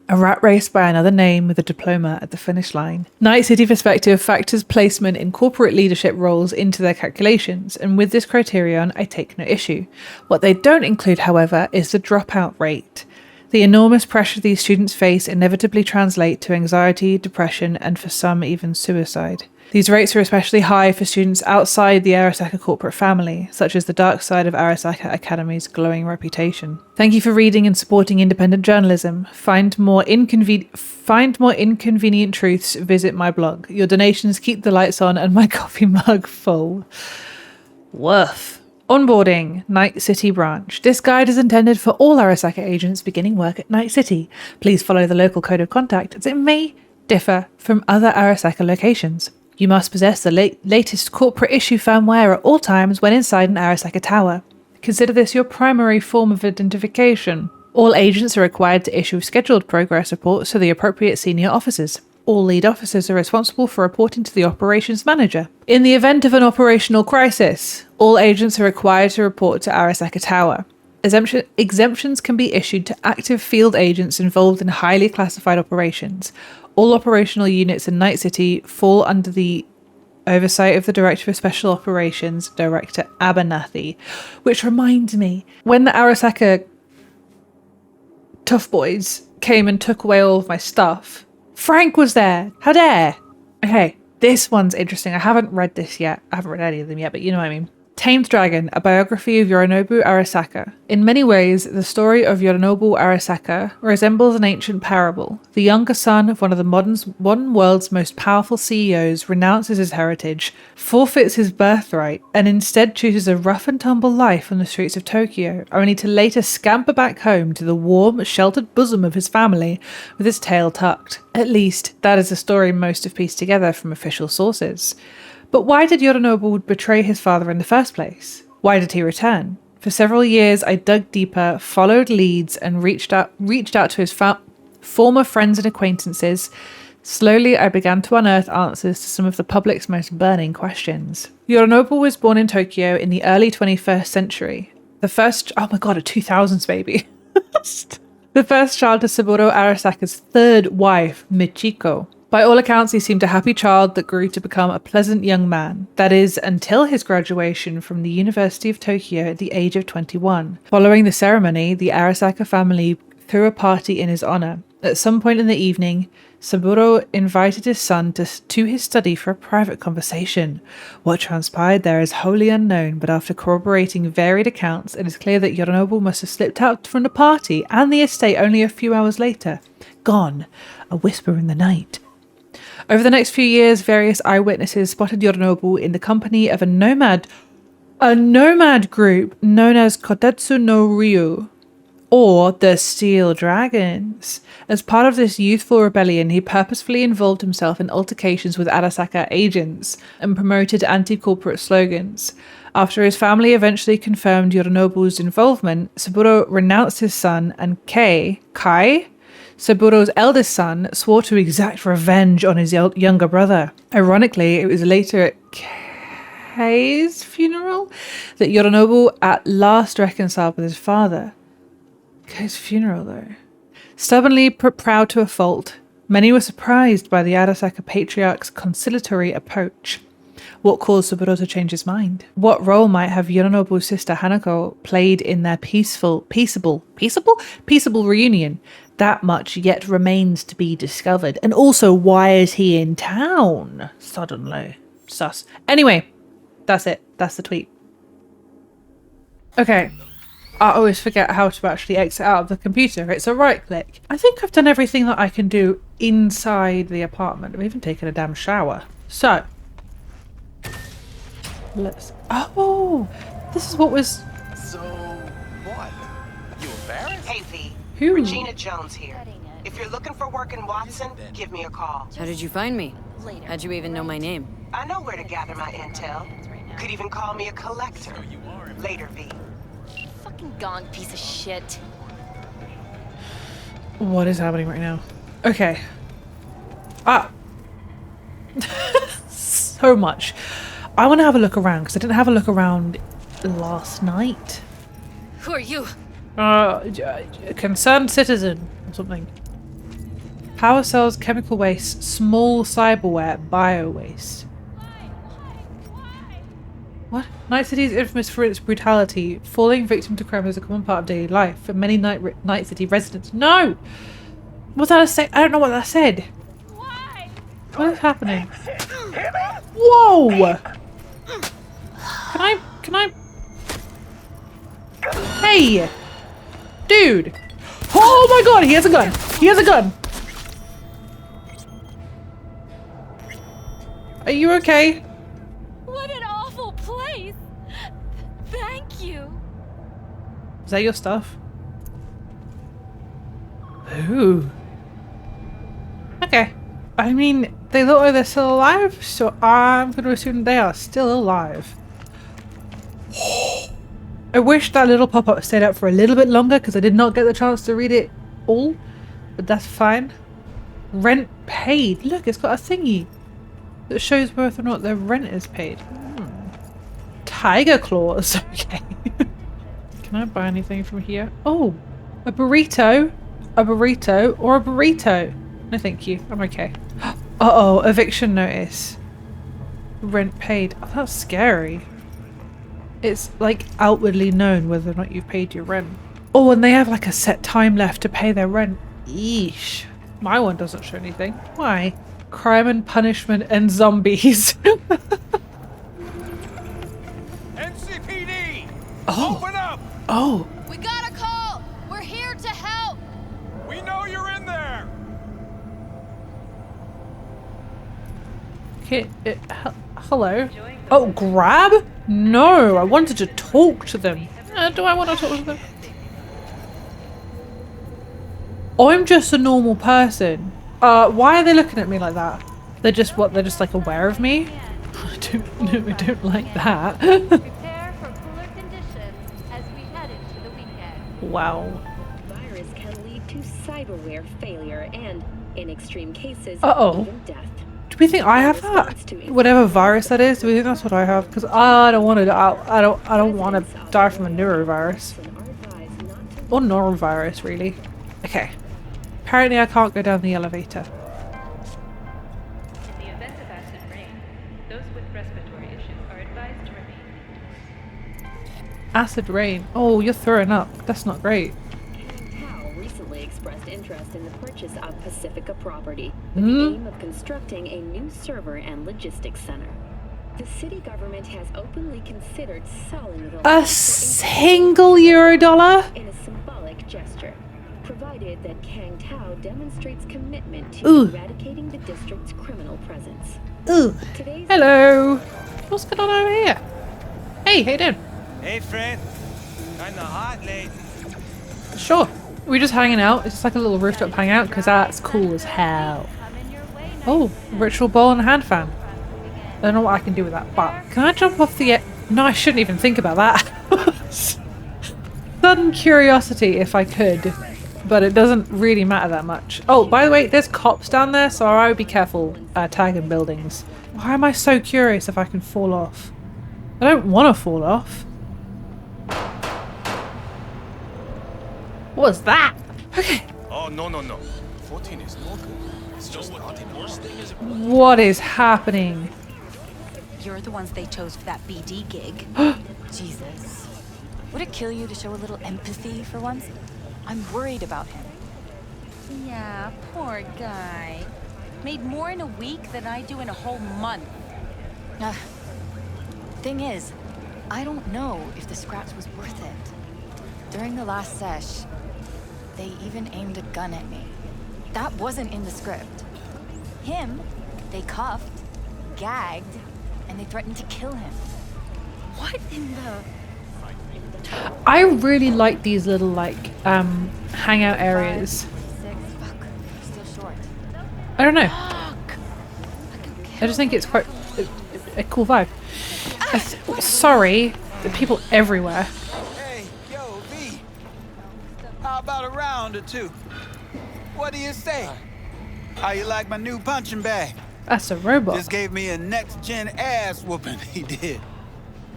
A rat race by another name with a diploma at the finish line. Night City Perspective factors placement in corporate leadership roles into their calculations, and with this criterion, I take no issue. What they don't include, however, is the dropout rate. The enormous pressure these students face inevitably translate to anxiety, depression, and for some even suicide. These rates are especially high for students outside the Arasaka corporate family, such as the dark side of Arasaka Academy's glowing reputation. Thank you for reading and supporting independent journalism. Find more inconvenient truths, visit my blog. Your donations keep the lights on and my coffee mug full. Woof. Onboarding, Night City branch. This guide is intended for all Arasaka agents beginning work at Night City. Please follow the local code of conduct as it may differ from other Arasaka locations. You must possess the latest corporate issue firmware at all times when inside an Arasaka tower. Consider this your primary form of identification. All agents are required to issue scheduled progress reports to the appropriate senior officers. All lead officers are responsible for reporting to the operations manager. In the event of an operational crisis, all agents are required to report to Arasaka Tower. Exemptions can be issued to active field agents involved in highly classified operations. All operational units in Night City fall under the oversight of the Director of Special Operations, Director Abernathy. Which reminds me, when the Arasaka Tough Boys came and took away all of my stuff, Frank was there. How dare? Okay, this one's interesting. I haven't read this yet. I haven't read any of them yet, but you know what I mean. Tamed Dragon, a biography of Yorinobu Arasaka. In many ways, the story of Yorinobu Arasaka resembles an ancient parable. The younger son of one of the modern world's most powerful CEOs renounces his heritage, forfeits his birthright, and instead chooses a rough and tumble life on the streets of Tokyo, only to later scamper back home to the warm, sheltered bosom of his family with his tail tucked. At least, that is the story most have pieced together from official sources. But why did Yorinobu betray his father in the first place? Why did he return? For several years, I dug deeper, followed leads, and reached out to his former friends and acquaintances. Slowly, I began to unearth answers to some of the public's most burning questions. Yorinobu was born in Tokyo in the early 21st century. The first... Oh my god, a 2000s baby. The first child to Saburo Arasaka's third wife, Michiko. By all accounts, he seemed a happy child that grew to become a pleasant young man. That is, until his graduation from the University of Tokyo at the age of 21. Following the ceremony, the Arasaka family threw a party in his honor. At some point in the evening, Saburo invited his son to his study for a private conversation. What transpired there is wholly unknown, but after corroborating varied accounts, it is clear that Yorinobu must have slipped out from the party and the estate only a few hours later. Gone. A whisper in the night. Over the next few years, various eyewitnesses spotted Yorinobu in the company of a nomad group known as Kotetsu no Ryu. or the Steel Dragons. As part of this youthful rebellion, he purposefully involved himself in altercations with Arasaka agents and promoted anti-corporate slogans. After his family eventually confirmed Yorinobu's involvement, Saburo renounced his son, and Kai, Saburo's eldest son, swore to exact revenge on his younger brother. Ironically, it was later at Kai's funeral that Yorinobu at last reconciled with his father. Kai's funeral, though. Stubbornly proud to a fault, many were surprised by the Arasaka patriarch's conciliatory approach. What caused Saburo to change his mind? What role might have Yorinobu's sister Hanako played in their peaceful reunion? That much yet remains to be discovered. And also, why is he in town suddenly? Sus. Anyway, that's it. That's the tweet. Okay. I always forget how to actually exit out of the computer. It's a right click. I think I've done everything that I can do inside the apartment. I've even taken a damn shower. So, let's... Oh! This is what was... So, what? You embarrassed? Hey V, Who? Regina Jones here. If you're looking for work in Watson, give me a call. How did you find me? How'd you even know my name? I know where to gather my intel. Could even call me a collector. Later, V. Fucking gong piece of shit. What is happening right now? Okay. Ah! So much. I want to have a look around, because I didn't have a look around last night. Who are you? A concerned citizen or something. Power cells, chemical waste, small cyberware, bio waste. What? Night City is infamous for its brutality. Falling victim to crime is a common part of daily life for many Night City residents. No! What's that say? I don't know what that said. Why? What is happening? Whoa! Can I? Hey! Dude! Oh my god, he has a gun! He has a gun! Are you okay? What an awful place. Thank you. Is that your stuff? Ooh. Okay. I mean, they look like they're still alive, so I'm going to assume they are still alive. I wish that little pop-up stayed up for a little bit longer because I did not get the chance to read it all, but that's fine. Rent paid. Look, it's got a thingy that shows whether or not their rent is paid. Tiger claws. Okay. Can I buy anything from here? Oh, a burrito. A burrito or a burrito. No, thank you. I'm okay. Uh-oh, eviction notice. Rent paid. Oh, that's scary. It's like outwardly known whether or not you've paid your rent. Oh, and they have like a set time left to pay their rent. Eesh. My one doesn't show anything. Why? Crime and punishment and zombies. NCPD! Oh. Open up! Oh. We got a call. We're here to help. We know you're in there! Okay. Hello. Oh, grab? No, I wanted to talk to them. Do I want to talk to them? I'm just a normal person. Why are they looking at me like that? They're just what? They're just like aware of me? I don't like that. Prepare for cooler conditions as we head into the weekend. Wow. Virus can lead to cyberware failure and, in extreme cases, Uh-oh. even death. Do we think I have that? Whatever virus that is, do we think that's what I have? Because I don't want to. I don't want to die from a neurovirus or norovirus, really. Okay. Apparently, I can't go down the elevator. In the event of acid rain, those with respiratory issues are advised to remain. Acid rain. Oh, you're throwing up. That's not great. Cal recently expressed interest in the purchase of Pacifica property with the aim of constructing a new server and logistics center. The city government has openly considered selling the land A single Eurodollar? in a symbolic gesture, provided that Kang Tao demonstrates commitment to Ooh. eradicating the district's criminal presence. Ooh. Today's Hello. What's going on over here? Hey, how you doing? Hey, friend. Kinda hot late. Sure. We're just hanging out. It's just like a little rooftop hangout because that's cool as hell. Oh, ritual bowl and a hand fan. I don't know what I can do with that, but can I jump off the... No, I shouldn't even think about that. Sudden curiosity if I could, but it doesn't really matter that much. Oh, by the way, there's cops down there, so I would be careful tagging buildings. Why am I so curious if I can fall off? I don't want to fall off. What was that? Okay. Oh, no. 14 is no good. It's just not enough. What is happening? You're the ones they chose for that BD gig. Jesus. Would it kill you to show a little empathy for once? I'm worried about him. Yeah, poor guy. Made more in a week than I do in a whole month. Thing is, I don't know if the scraps was worth it. During the last sesh, they even aimed a gun at me. That wasn't in the script. Him, they cuffed, gagged, and they threatened to kill him. What in the... I really like these little like hangout areas. 6, fuck, still short. I don't know. I just think it's quite a cool vibe. Sorry, the people everywhere. Hey, yo, V. How about a round or two? What do you say? How you like my new punching bag? That's a robot. Just gave me a next-gen ass whooping, he did.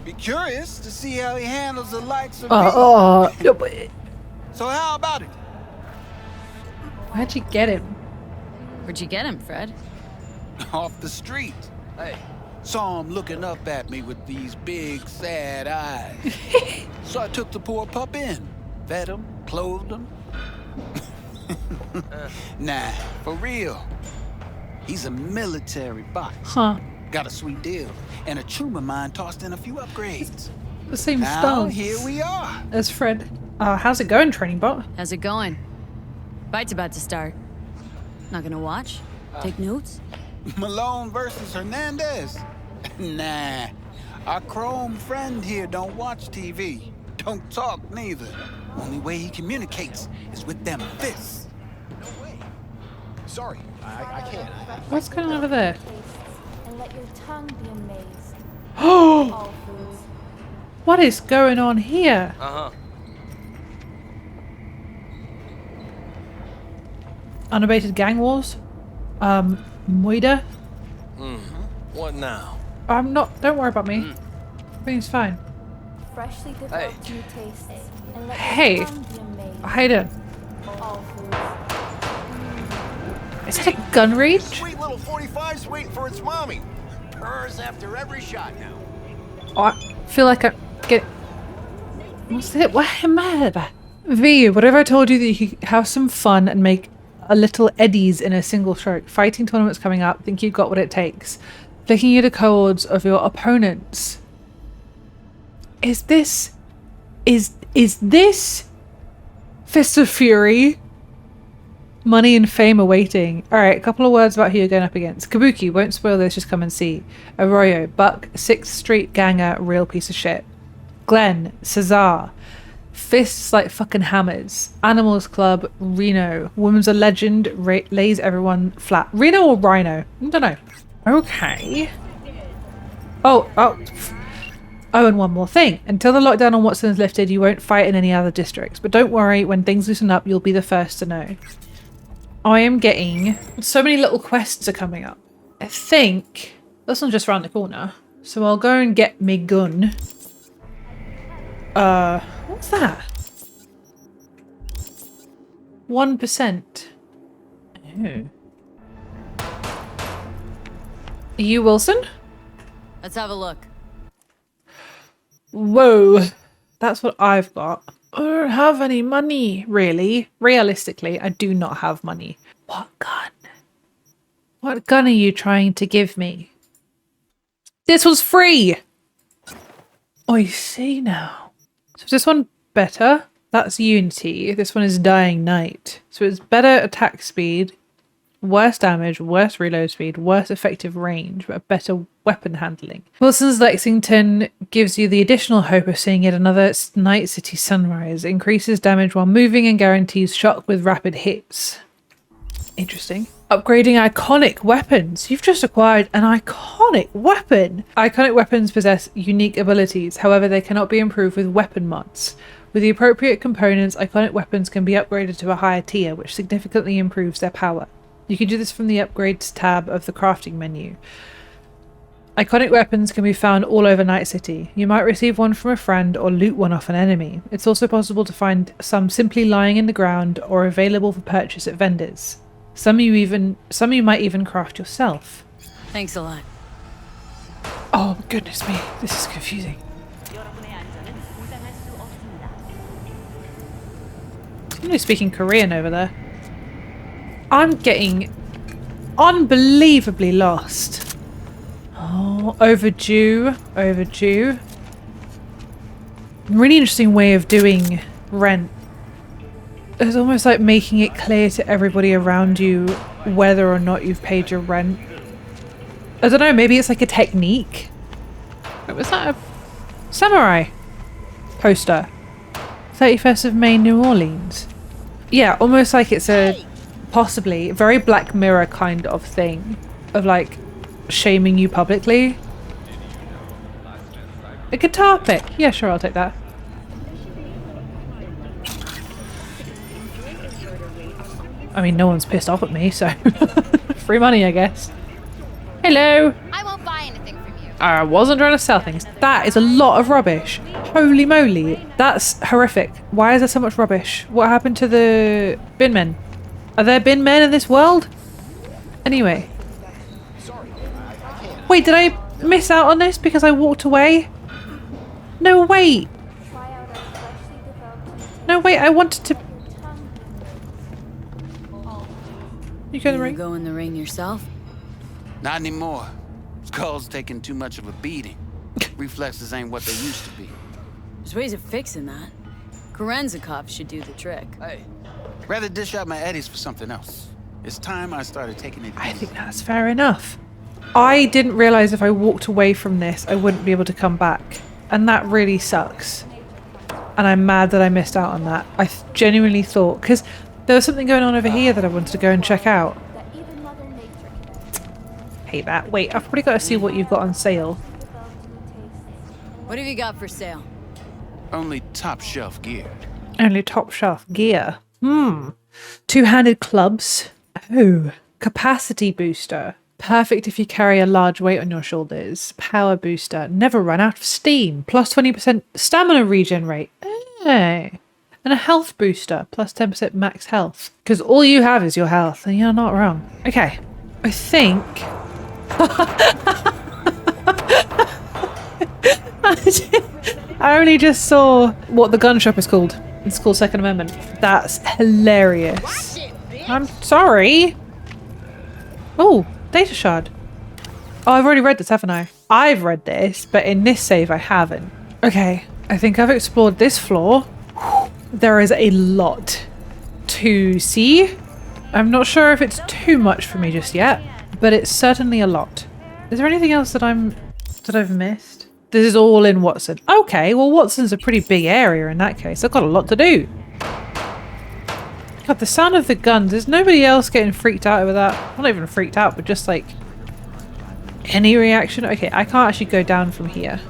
Be curious to see how he handles the likes of me. So how about it? Where'd you get him? Where'd you get him, Fred? Off the street. Hey. Saw him looking up at me with these big, sad eyes. So I took the poor pup in. Fed him, clothed him. Nah, for real. He's a military bot. Huh. Got a sweet deal. And a tumor mine tossed in a few upgrades. The same now, style. Here we are. As Fred. How's it going, training bot? How's it going? Fight's about to start. Not gonna watch? Take notes? Malone versus Hernandez? Nah. Our chrome friend here don't watch TV. Don't talk neither. Only way he communicates is with them fists. No way. Sorry, I can't. What's going on over there? And let your tongue be amazed. Oh! All foods. What is going on here? Unabated gang wars? Moida? What now? I'm not. Don't worry about me. Everything's fine. Freshly developed new tastes. And let Hey. your tongue be amazed. Hayden. All foods. Is that a gun reach? Sweet little 45's waiting for its mommy. Purrs after every shot now. Oh, I feel like I get. What's it? What am I? V, whatever I told you that you could have some fun and make a little eddies in a single stroke. Fighting tournaments coming up. Think you've got what it takes. Flicking you the codes of your opponents. Is this Fist of Fury? Money and fame awaiting. Alright, a couple of words about who you're going up against. Kabuki, won't spoil this, just come and see. Arroyo, Buck, 6th Street ganger, real piece of shit. Glenn, Cesar, fists like fucking hammers. Animals Club, Reno, woman's a legend, lays everyone flat. Reno or Rhino? I don't know. Okay. Oh, and one more thing. Until the lockdown on Watson is lifted, you won't fight in any other districts. But don't worry, when things loosen up, you'll be the first to know. I am getting... So many little quests are coming up. I think... This one's just around the corner. So I'll go and get me gun. What's that? 1%. Oh. Are you Wilson? Let's have a look. Whoa. That's what I've got. I don't have any money, really. Realistically, I do not have money. What gun? What gun are you trying to give me? This was free! I see now. So is this one better? That's Unity. This one is Dying Night. So it's better attack speed. worse damage, worse reload speed, worse effective range, but better weapon handling. Wilson's Lexington gives you the additional hope of seeing yet another night city sunrise, increases damage while moving and guarantees shock with rapid hits. Interesting. Upgrading iconic weapons. You've just acquired an iconic weapon. Iconic weapons possess unique abilities, however they cannot be improved with weapon mods. With the appropriate components, iconic weapons can be upgraded to a higher tier, which significantly improves their power. You can do this from the Upgrades tab of the crafting menu. Iconic weapons can be found all over Night City. You might receive one from a friend or loot one off an enemy. It's also possible to find some simply lying in the ground or available for purchase at vendors. Some you might even craft yourself. Thanks a lot. Oh goodness me, this is confusing. Somebody's speaking Korean over there. I'm getting unbelievably lost. Oh, overdue. Really interesting way of doing rent. It's almost like making it clear to everybody around you whether or not you've paid your rent. I don't know, maybe it's like a technique. Was that a samurai poster? 31st of May, New Orleans. Yeah, almost like it's a possibly very Black Mirror kind of thing of like shaming you publicly. A guitar pick. Yeah, sure, I'll take that. I mean, no one's pissed off at me, so free money, I guess. Hello. I won't buy anything from you. I wasn't trying to sell things. That is a lot of rubbish. Holy moly. That's horrific. Why is there so much rubbish? What happened to the bin men? Are there bin men in this world? Anyway. Wait, did I miss out on this because I walked away? No, wait. No, wait, I wanted to... You go in the ring? Go in the ring yourself? Not anymore. Skull's taking too much of a beating. Reflexes ain't what they used to be. There's ways of fixing that. Korenzakov should do the trick. Hey, rather dish out my eddies for something else. It's time I started taking it easy. I think that's fair enough. I didn't realize if I walked away from this, I wouldn't be able to come back. And that really sucks. And I'm mad that I missed out on that. I genuinely thought, because there was something going on over here that I wanted to go and check out. Hate that. Wait, I've probably got to see what you've got on sale. What have you got for sale? Only top shelf gear. Only top shelf gear. Two-handed clubs. Oh, capacity booster. Perfect if you carry a large weight on your shoulders. Power booster. Never run out of steam. Plus 20% stamina regen rate. Hey. And a health booster. Plus 10% max health. Because all you have is your health. And you're not wrong. Okay. I think... I only just saw what the gun shop is called. It's called Second Amendment. That's hilarious. I'm sorry. Oh, data shard. Oh, I've already read this, haven't I? I've read this, but in this save I haven't. Okay, I think I've explored this floor. There is a lot to see. I'm not sure if it's too much for me just yet, but it's certainly a lot. Is there anything else that I've missed? This is all in Watson. Okay, well Watson's a pretty big area in that case. I've got a lot to do. God, the sound of the guns. Is nobody else getting freaked out over that? Not even freaked out, but just like any reaction? Okay, I can't actually go down from here.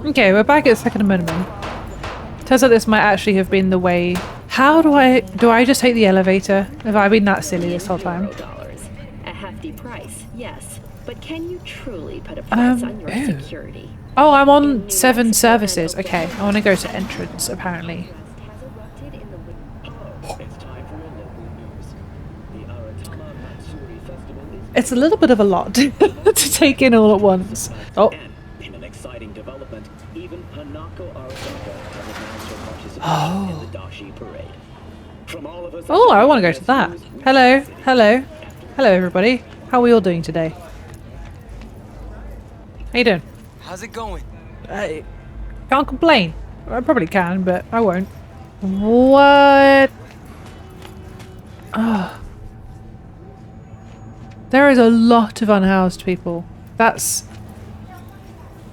Okay, we're back at Second Amendment. Turns out this might actually have been the way. How do I just take the elevator? Have I been that silly this whole time? A hefty price, yes. But can you truly put a price on your security? Oh, I'm on 7 services. Okay, I want to go to entrance, apparently. It's a little bit of a lot to take in all at once. Oh. In an exciting development, even Hanako Arasaka has announced her participation in the Dashi parade. From all of us, Oh, I want to go to that. Hello, hello. Hello, everybody. How are we all doing today? How you doing? How's it going? I can't complain. I probably can, but I won't. What? Oh. There is a lot of unhoused people. That's...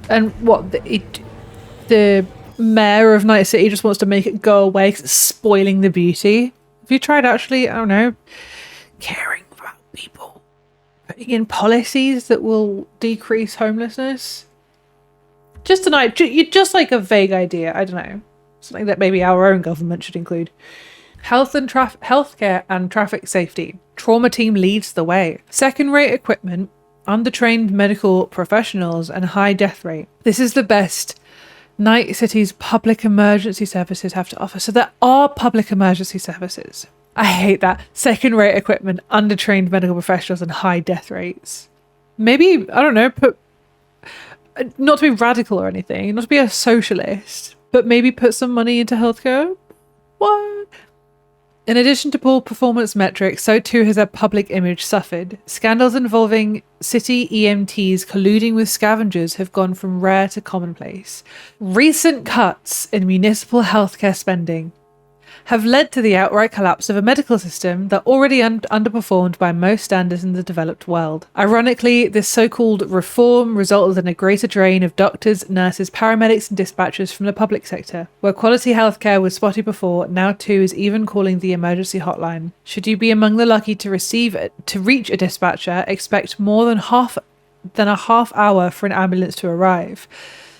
And what, the mayor of Night City just wants to make it go away because it's spoiling the beauty. Have you tried actually, I don't know, caring about people? Putting in policies that will decrease homelessness? Just tonight, just like a vague idea, I don't know. Something that maybe our own government should include. Healthcare and traffic safety. Trauma team leads the way. Second-rate equipment, undertrained medical professionals, and high death rate. This is the best Night City's public emergency services have to offer. So there are public emergency services. I hate that. Second-rate equipment, undertrained medical professionals, and high death rates. Maybe, I don't know, not to be radical or anything, not to be a socialist, but maybe put some money into healthcare? What? In addition to poor performance metrics, so too has their public image suffered. Scandals involving city EMTs colluding with scavengers have gone from rare to commonplace. Recent cuts in municipal healthcare spending have led to the outright collapse of a medical system that already underperformed by most standards in the developed world. Ironically, this so-called reform resulted in a greater drain of doctors, nurses, paramedics and dispatchers from the public sector. Where quality healthcare was spotty before, now too is even calling the emergency hotline. Should you be among the lucky to reach a dispatcher, expect more than a half hour for an ambulance to arrive.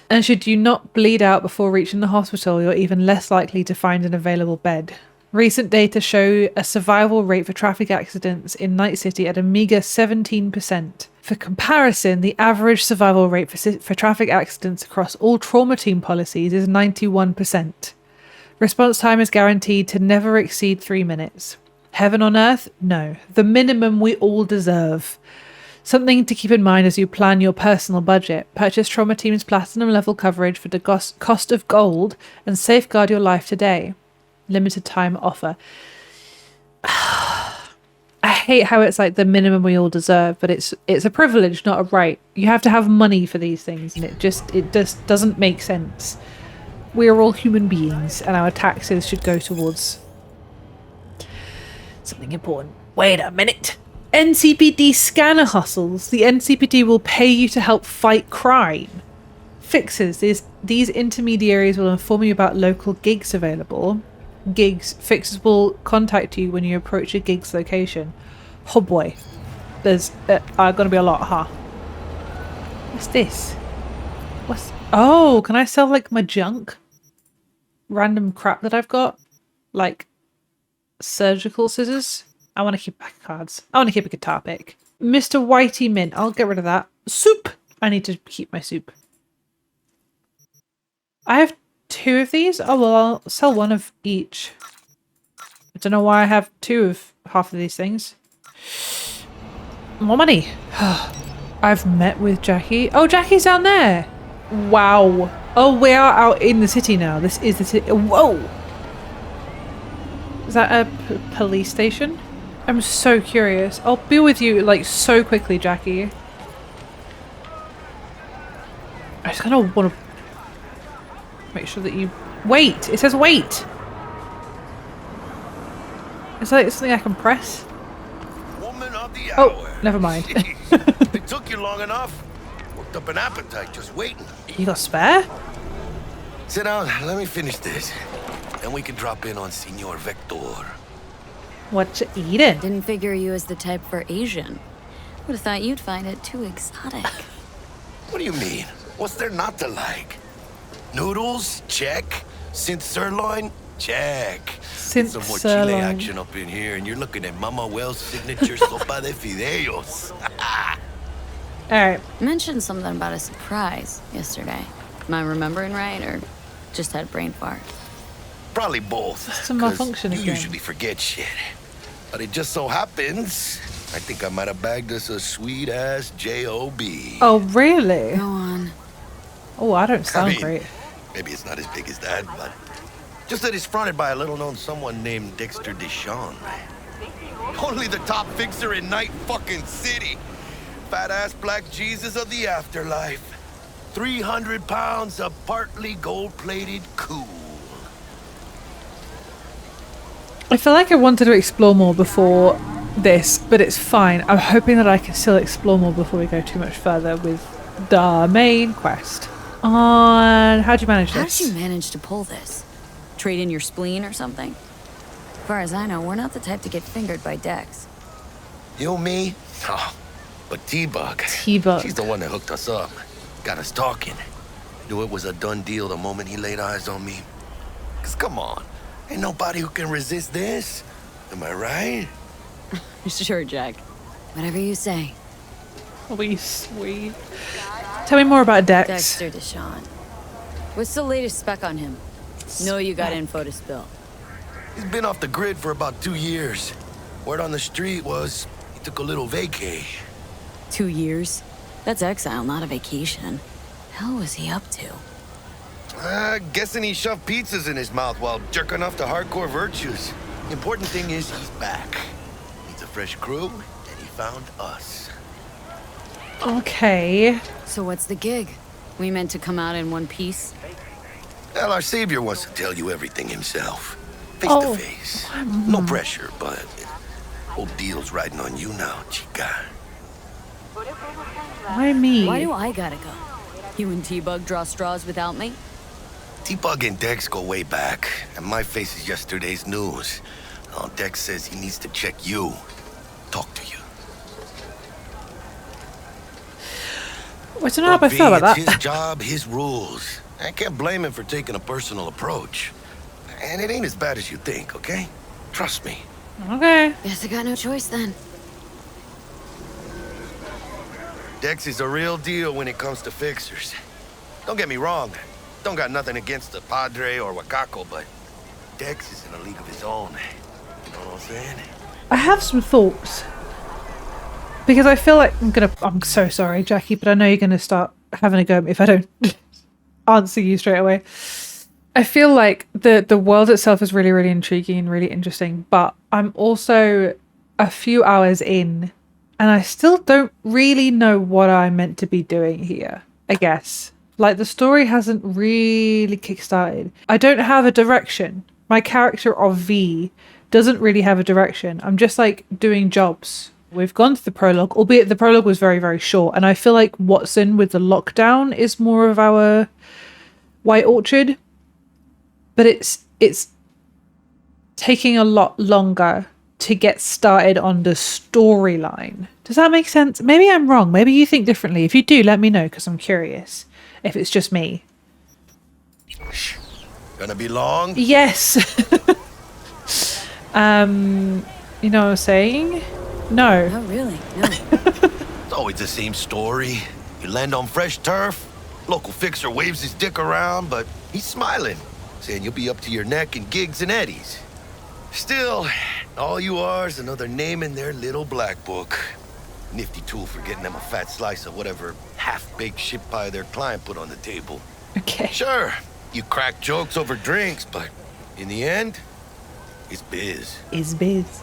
And should you not bleed out before reaching the hospital, you're even less likely to find an available bed. Recent data show a survival rate for traffic accidents in Night City at a meager 17%. For comparison, the average survival rate for traffic accidents across all trauma team policies is 91%. Response time is guaranteed to never exceed 3 minutes. Heaven on earth? No. The minimum we all deserve. Something to keep in mind as you plan your personal budget. Purchase Trauma Team's Platinum level coverage for the cost of gold and safeguard your life today. Limited time offer. I hate how it's like the minimum we all deserve, but it's a privilege, not a right. You have to have money for these things, and it just doesn't make sense. We are all human beings, and our taxes should go towards something important. Wait a minute. NCPD scanner hustles. The NCPD will pay you to help fight crime. Fixes. These intermediaries will inform you about local gigs available. Fixes will contact you when you approach a gig's location. Oh boy. There's gonna be a lot, huh? What's this? Oh, can I sell like my junk? Random crap that I've got? Like surgical scissors? I want to keep back cards. I want to keep a guitar pick. Mr. Whitey Mint. I'll get rid of that. Soup. I need to keep my soup. I have 2 of these. Oh, well, I'll sell 1 of each. I don't know why I have 2 of half of these things. More money. I've met with Jackie. Oh, Jackie's down there. Wow. Oh, we are out in the city now. This is the city. Whoa. Is that a police station? I'm so curious. I'll be with you like so quickly, Jackie. I just kind of want to make sure that you wait. It says wait. Is that something I can press? Woman of the hour. Oh, never mind. It took you long enough. Worked up an appetite just waiting. You got spare? Sit down. Let me finish this. Then we can drop in on Senor Viktor. What you eating? Didn't figure you as the type for Asian. Would have thought you'd find it too exotic. What do you mean? What's there not to like? Noodles? Check. Synth sirloin? Check. Synth some more sirloin. Chile action up in here, and you're looking at Mama Wells' signature sopa de fideos. Alright. Mentioned something about a surprise yesterday. Am I remembering right, or just had a brain fart? Probably both. It's a malfunction you again. usually forget shit. But it just so happens, I think I might have bagged us a sweet-ass J.O.B. Oh, really? Go on. Oh, I don't sound great. Maybe it's not as big as that, but just that it's fronted by a little-known someone named Dexter Deshawn. Only the top fixer in Night fucking City. Fat-ass black Jesus of the afterlife. 300 pounds of partly gold-plated cool. I feel like I wanted to explore more before this, but it's fine. I'm hoping that I can still explore more before we go too much further with the main quest. How'd you manage this? How did you manage to pull this? Trade in your spleen or something? As far as I know, we're not the type to get fingered by Dex. You, me? Oh, but T-Bug. T-Bug. She's the one that hooked us up. Got us talking. Knew it was a done deal the moment he laid eyes on me. Cause come on, ain't nobody who can resist this. Am I right? Sure, Jack. Whatever you say. Sweet. Tell me more about Dex. Dexter Deshawn. What's the latest spec on him? Know you got info to spill. He's been off the grid for about 2 years. Word on the street was he took a little vacay. 2 years? That's exile, not a vacation. Hell was he up to? Guessing he shoved pizzas in his mouth while jerking off to hardcore virtues. The important thing is he's back. Needs a fresh crew, and he found us. Okay. So what's the gig? We meant to come out in one piece? Well, our savior wants to tell you everything himself. Face to face. No pressure, but whole deal's riding on you now, chica. Why me? Why do I gotta go? You and T-Bug draw straws without me? T-Bug and Dex go way back, and my face is yesterday's news. Oh, Dex says he needs to check you. Talk to you. I don't know how I feel about that. It's his job, his rules. I can't blame him for taking a personal approach. And it ain't as bad as you think, okay? Trust me. Okay. Guess I got no choice then. Dex is a real deal when it comes to fixers. Don't get me wrong. Don't got nothing against the Padre or Wakako, but Dex is in a league of his own. You know what I'm saying? I have some thoughts. Because I feel like I'm so sorry, Jackie, but I know you're gonna start having a go at me if I don't answer you straight away. I feel like the world itself is really, really intriguing and really interesting, but I'm also a few hours in and I still don't really know what I'm meant to be doing here, I guess. Like, the story hasn't really kickstarted. I don't have a direction. My character of V doesn't really have a direction. I'm just like doing jobs. We've gone through the prologue, albeit the prologue was very, very short. And I feel like Watson with the lockdown is more of our White Orchard. But it's taking a lot longer to get started on the storyline. Does that make sense? Maybe I'm wrong. Maybe you think differently. If you do, let me know, because I'm curious. If it's just me. Gonna be long? Yes. You know what I'm saying? No. Oh, really? No. It's always the same story. You land on fresh turf, local fixer waves his dick around, but he's smiling, saying you'll be up to your neck in gigs and eddies. Still, all you are is another name in their little black book. Nifty tool for getting them a fat slice of whatever half-baked shit pie their client put on the table. Okay. Sure, you crack jokes over drinks, but in the end, it's biz. It's biz.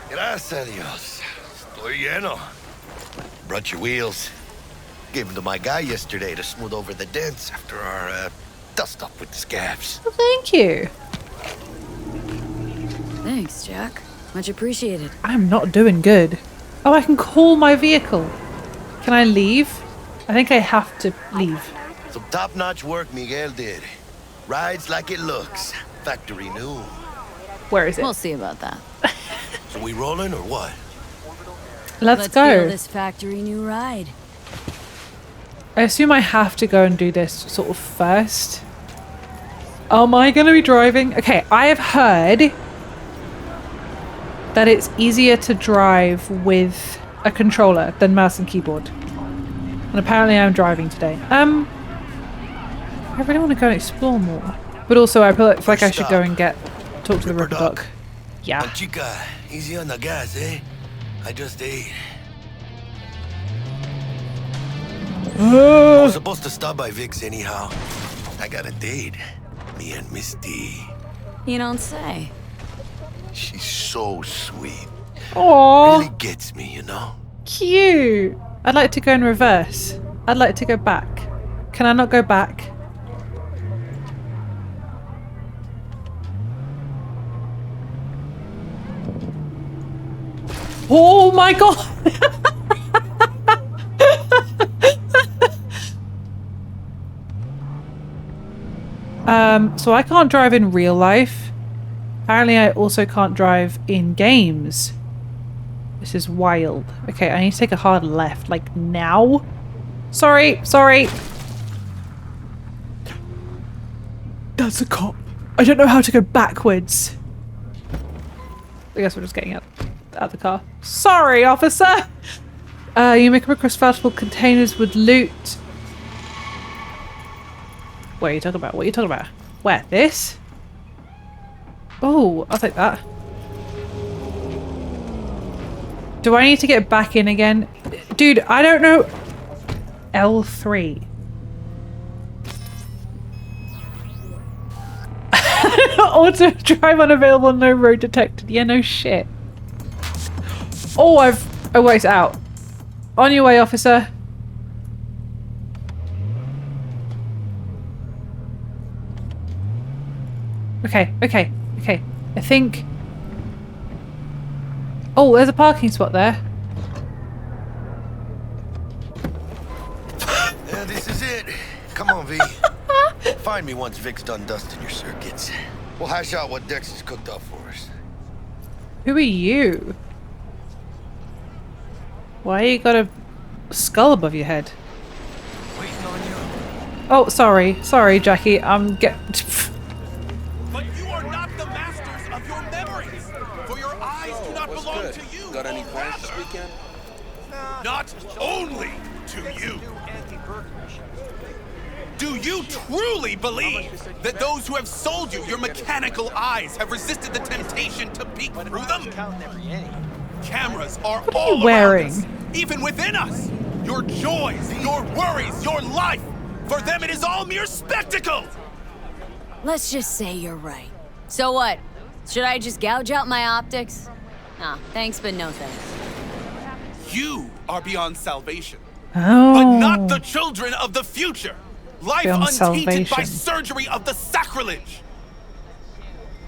Gracias a Dios. Estoy lleno. Brought your wheels. Gave them to my guy yesterday to smooth over the dents after our dust-up with the scabs. Well, thank you. Thanks, Jack. Much appreciated. I'm not doing good. Oh, I can call my vehicle. Can I leave? I think I have to leave. Some top-notch work Miguel did. Rides like it looks. Factory new. Where is it? We'll see about that. So we rolling or what? Let's feel go. this factory new ride. I assume I have to go and do this sort of first. Am I going to be driving? Okay, I have heard that it's easier to drive with a controller than mouse and keyboard. And apparently I'm driving today. I really want to go and explore more. But also I feel like I should go and talk to the Ripperdoc. Yeah. Chica, easy on the gas, eh? I just ate. I was supposed to stop by Vic's anyhow. I got a date. Me and Misty. You don't say. She's so sweet. Aww. Really gets me, you know? Cute. I'd like to go in reverse. I'd like to go back. Can I not go back? Oh my god! So I can't drive in real life. Apparently I also can't drive in games. This is wild. Okay, I need to take a hard left, like now. Sorry. That's a cop. I don't know how to go backwards. I guess we're just getting out of the car. Sorry, officer! You may come across valuable containers with loot. What are you talking about? What are you talking about? Where? This? Oh, I'll take that. Do I need to get back in again? Dude, I don't know. L3. Auto drive unavailable, no road detected. Yeah, no shit. Oh, it's out. On your way, officer. Okay. I think... Oh, there's a parking spot there. Yeah, this is it. Come on, V. Find me once Vic's done dusting your circuits. We'll hash out what Dex has cooked up for us. Who are you? Why you got a skull above your head? Waiting on you. Oh, sorry, Jackie. But you are not the masters of your memories, for your eyes do not belong to you. Got any plans this weekend? Not only to you. Do you truly believe that those who have sold you your mechanical eyes have resisted the temptation to peek through them? Cameras are all around us, even within us. Your joys, your worries, your life. For them, it is all mere spectacle. Let's just say you're right. So what? Should I just gouge out my optics? Nah, thanks, but no thanks. You are beyond salvation, Oh. but not the children of the future. Life Beyond untainted by salvation. surgery of the sacrilege.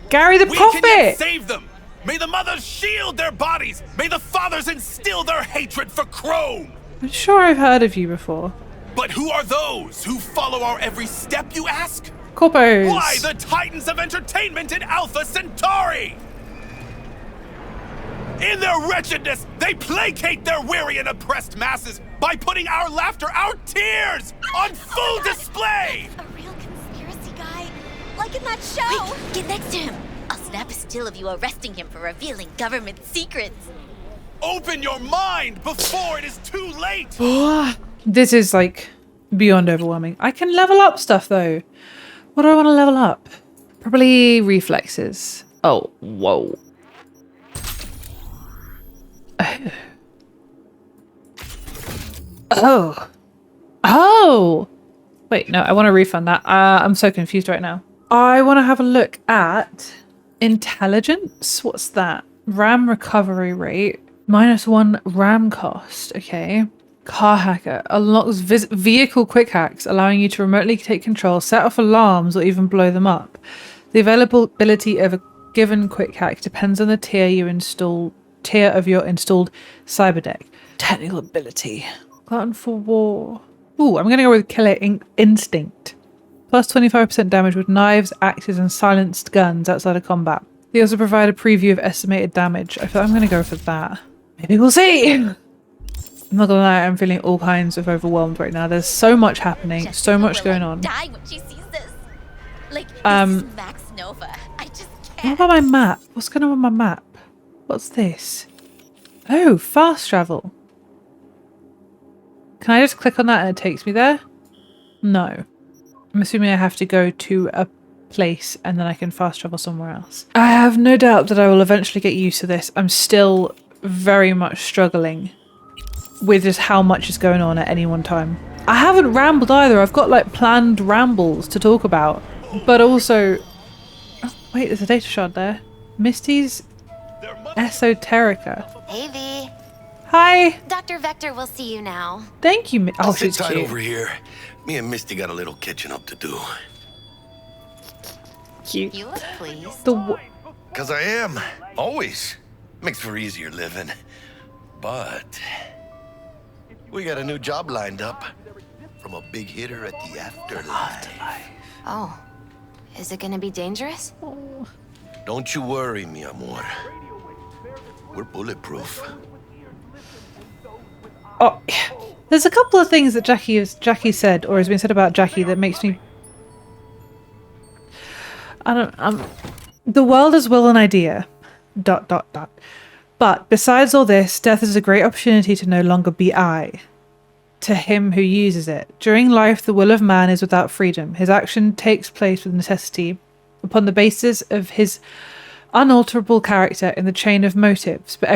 Gary the We can yet Prophet! save them. May the mothers shield their bodies. May the fathers instill their hatred for Chrome. I'm sure I've heard of you before. But who are those who follow our every step, you ask? Corpos! Why, the titans of entertainment in Alpha Centauri! In their wretchedness, they placate their weary and oppressed masses by putting our laughter, our tears, on full display! A real conspiracy guy, like in that show! Quick, get next to him! I'll snap a still of you arresting him for revealing government secrets. Open your mind before it is too late! This is like beyond overwhelming. I can level up stuff though. What do I want to level up? Probably reflexes. Oh, whoa. Oh. Wait, no, I want to refund that. I'm so confused right now. I want to have a look at intelligence. What's that? RAM recovery rate. -1 RAM cost. Okay. Car hacker unlocks vehicle quick hacks, allowing you to remotely take control, set off alarms, or even blow them up. The availability of a given quick hack depends on the tier of your installed cyber deck. Technical ability. Glutton for war. Ooh, I'm gonna go with Killer Instinct. Plus 25% damage with knives, axes, and silenced guns outside of combat. They also provide a preview of estimated damage. I feel I'm gonna go for that. Maybe we'll see. I'm not gonna lie, I'm feeling all kinds of overwhelmed right now. There's so much happening, so much going on. Die when she sees this. Like, this is Max Nova. I just can't. What about my map? What's going on with my map? What's this? Oh, fast travel. Can I just click on that and it takes me there? No. I'm assuming I have to go to a place and then I can fast travel somewhere else. I have no doubt that I will eventually get used to this. I'm still very much struggling with just how much is going on at any one time. I haven't rambled either. I've got like planned rambles to talk about, but also... Oh, wait, there's a data shard there. Misty's Esoterica. Hey, V. Hi. Dr. Vector will see you now. Thank you. I'll Oh, sit she's tight cute. over here. Me and Misty got a little catching up to do. Cute. You look pleased. The Cause I am. Always. Makes for easier living. but we got a new job lined up from a big hitter at the afterlife. Oh. Is it gonna be dangerous? Don't you worry, mi amor. We're bulletproof. Oh, there's a couple of things that Jackie said, or has been said about Jackie, that makes me. The world is will and idea. ... But besides all this, death is a great opportunity to no longer be I, to him who uses it. During life, the will of man is without freedom. His action takes place with necessity upon the basis of his unalterable character in the chain of motives, but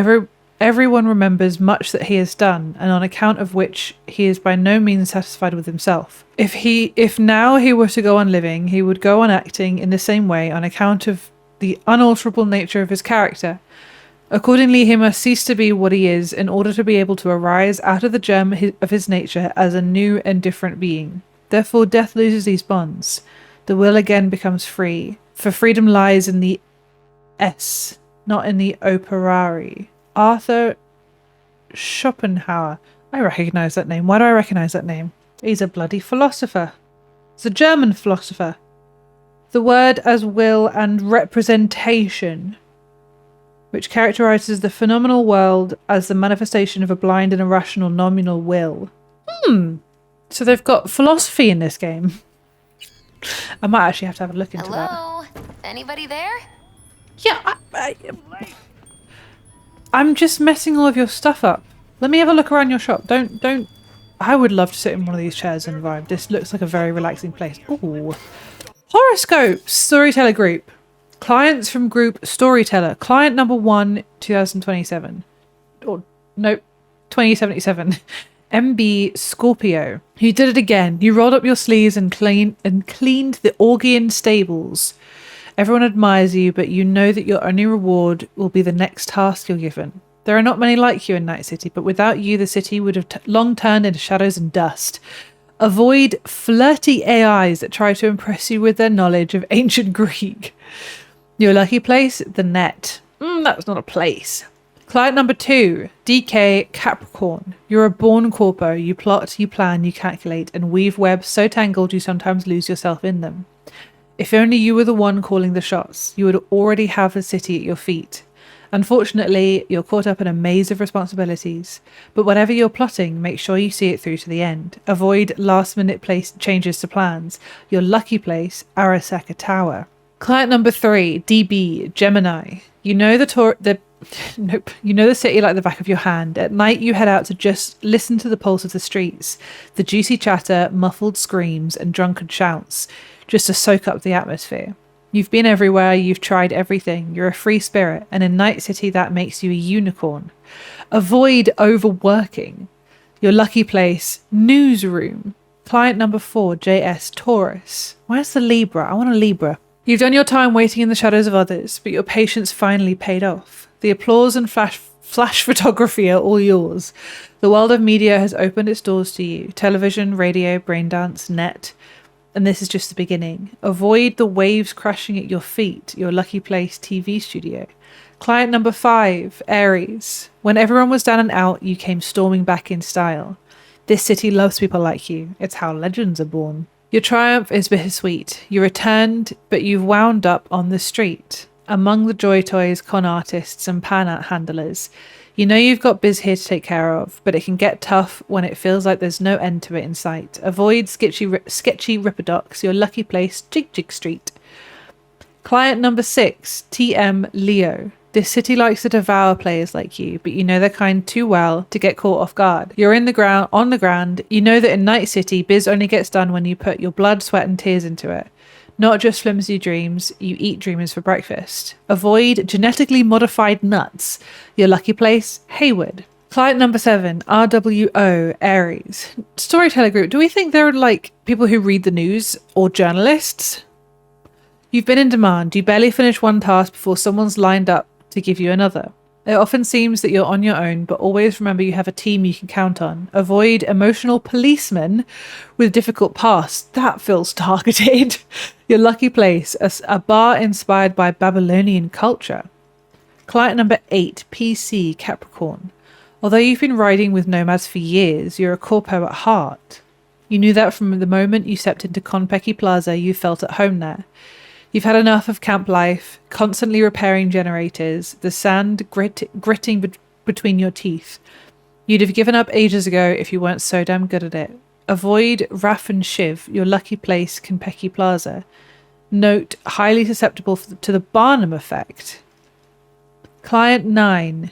everyone remembers much that he has done, and on account of which he is by no means satisfied with himself. If now he were to go on living, he would go on acting in the same way on account of the unalterable nature of his character. Accordingly, he must cease to be what he is in order to be able to arise out of the germ of his nature as a new and different being. Therefore, death loses these bonds. The will again becomes free, for freedom lies in the S, not in the operari. Arthur Schopenhauer. I recognise that name. Why do I recognise that name? He's a bloody philosopher. He's a German philosopher. The word as will and representation, which characterises the phenomenal world as the manifestation of a blind and irrational nominal will. So they've got philosophy in this game. I might actually have to have a look into that. Hello? Anybody there? Yeah, I'm just messing all of your stuff up. Let me have a look around your shop. Don't. I would love to sit in one of these chairs and vibe. This looks like a very relaxing place. Ooh. Horoscopes, Storyteller group. Clients from group Storyteller. Client number 1, 2027. Or, nope, 2077. MB Scorpio. You did it again. You rolled up your sleeves and cleaned the Augean stables. Everyone admires you, but you know that your only reward will be the next task you're given. There are not many like you in Night City, but without you, the city would have long turned into shadows and dust. Avoid flirty AIs that try to impress you with their knowledge of ancient Greek. Your lucky place? The net. That's not a place. Client number 2, DK Capricorn. You're a born corpo. You plot, you plan, you calculate, and weave webs so tangled you sometimes lose yourself in them. If only you were the one calling the shots, you would already have the city at your feet. Unfortunately, you're caught up in a maze of responsibilities, but whatever you're plotting, make sure you see it through to the end. Avoid last-minute changes to plans. Your lucky place, Arasaka Tower. Client number 3, DB Gemini. You know you know the city like the back of your hand. At night, you head out to just listen to the pulse of the streets, the juicy chatter, muffled screams, and drunken shouts, just to soak up the atmosphere. You've been everywhere, you've tried everything, you're a free spirit, and in Night City that makes you a unicorn. Avoid overworking. Your lucky place, newsroom. Client number 4, JS Taurus. Where's the Libra? I want a Libra. You've done your time waiting in the shadows of others, but your patience finally paid off. The applause and flash photography are all yours. The world of media has opened its doors to you. Television, radio, braindance, net. And this is just the beginning. Avoid the waves crashing at your feet. Your lucky place, TV studio. Client number 5, Aries. When everyone was down and out, you came storming back in style. This city loves people like you. It's how legends are born. Your triumph is bittersweet. You returned, but you've wound up on the street, among the joy toys, con artists, and panhandlers. You know you've got biz here to take care of, but it can get tough when it feels like there's no end to it in sight. Avoid sketchy Ripperdocs. Your lucky place, Jig Street. Client number 6, TM Leo. This city likes to devour players like you, but you know their kind too well to get caught off guard. You're on the ground. You know that in Night City, biz only gets done when you put your blood, sweat, and tears into it. Not just flimsy dreams, you eat dreamers for breakfast. Avoid genetically modified nuts. Your lucky place, Hayward. Client number 7, RWO, Aries. Storyteller group, do we think they're like people who read the news or journalists? You've been in demand. You barely finish one task before someone's lined up to give you another. It often seems that you're on your own, but always remember you have a team you can count on. Avoid emotional policemen with difficult pasts. That feels targeted. Your lucky place, a bar inspired by Babylonian culture. Client number 8, PC Capricorn. Although you've been riding with nomads for years, you're a corpo at heart. You knew that from the moment you stepped into Konpeki Plaza, you felt at home there. You've had enough of camp life, constantly repairing generators, the sand gritting between your teeth. You'd have given up ages ago if you weren't so damn good at it. Avoid Raf and Shiv, your lucky place, Konpeki Plaza. Note, highly susceptible to the Barnum effect. Client 9,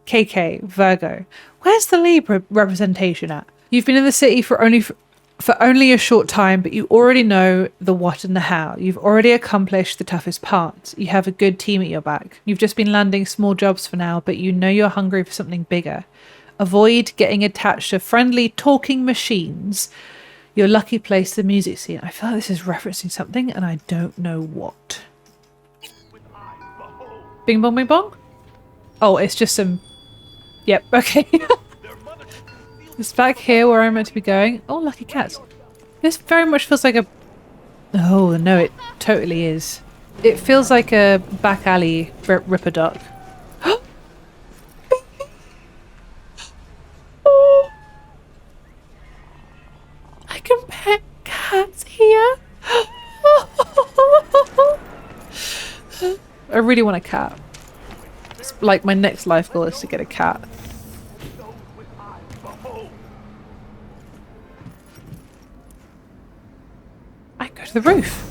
KK, Virgo. Where's the Libra representation at? You've been in the city for only a short time, but you already know the what and the how. You've already accomplished the toughest parts. You have a good team at your back. You've just been landing small jobs for now, but you know you're hungry for something bigger. Avoid getting attached to friendly talking machines. Your lucky place, the music scene. I feel like this is referencing something and I don't know what. Bing bong bing bong? Oh, it's just some... Yep, okay. It's back here where I'm meant to be going. Oh, lucky cats. This very much feels like a... Oh, no, it totally is. It feels like a back alley Ripperdoc. Oh, I can pet cats here. I really want a cat. It's like my next life goal is to get a cat. I go to the roof.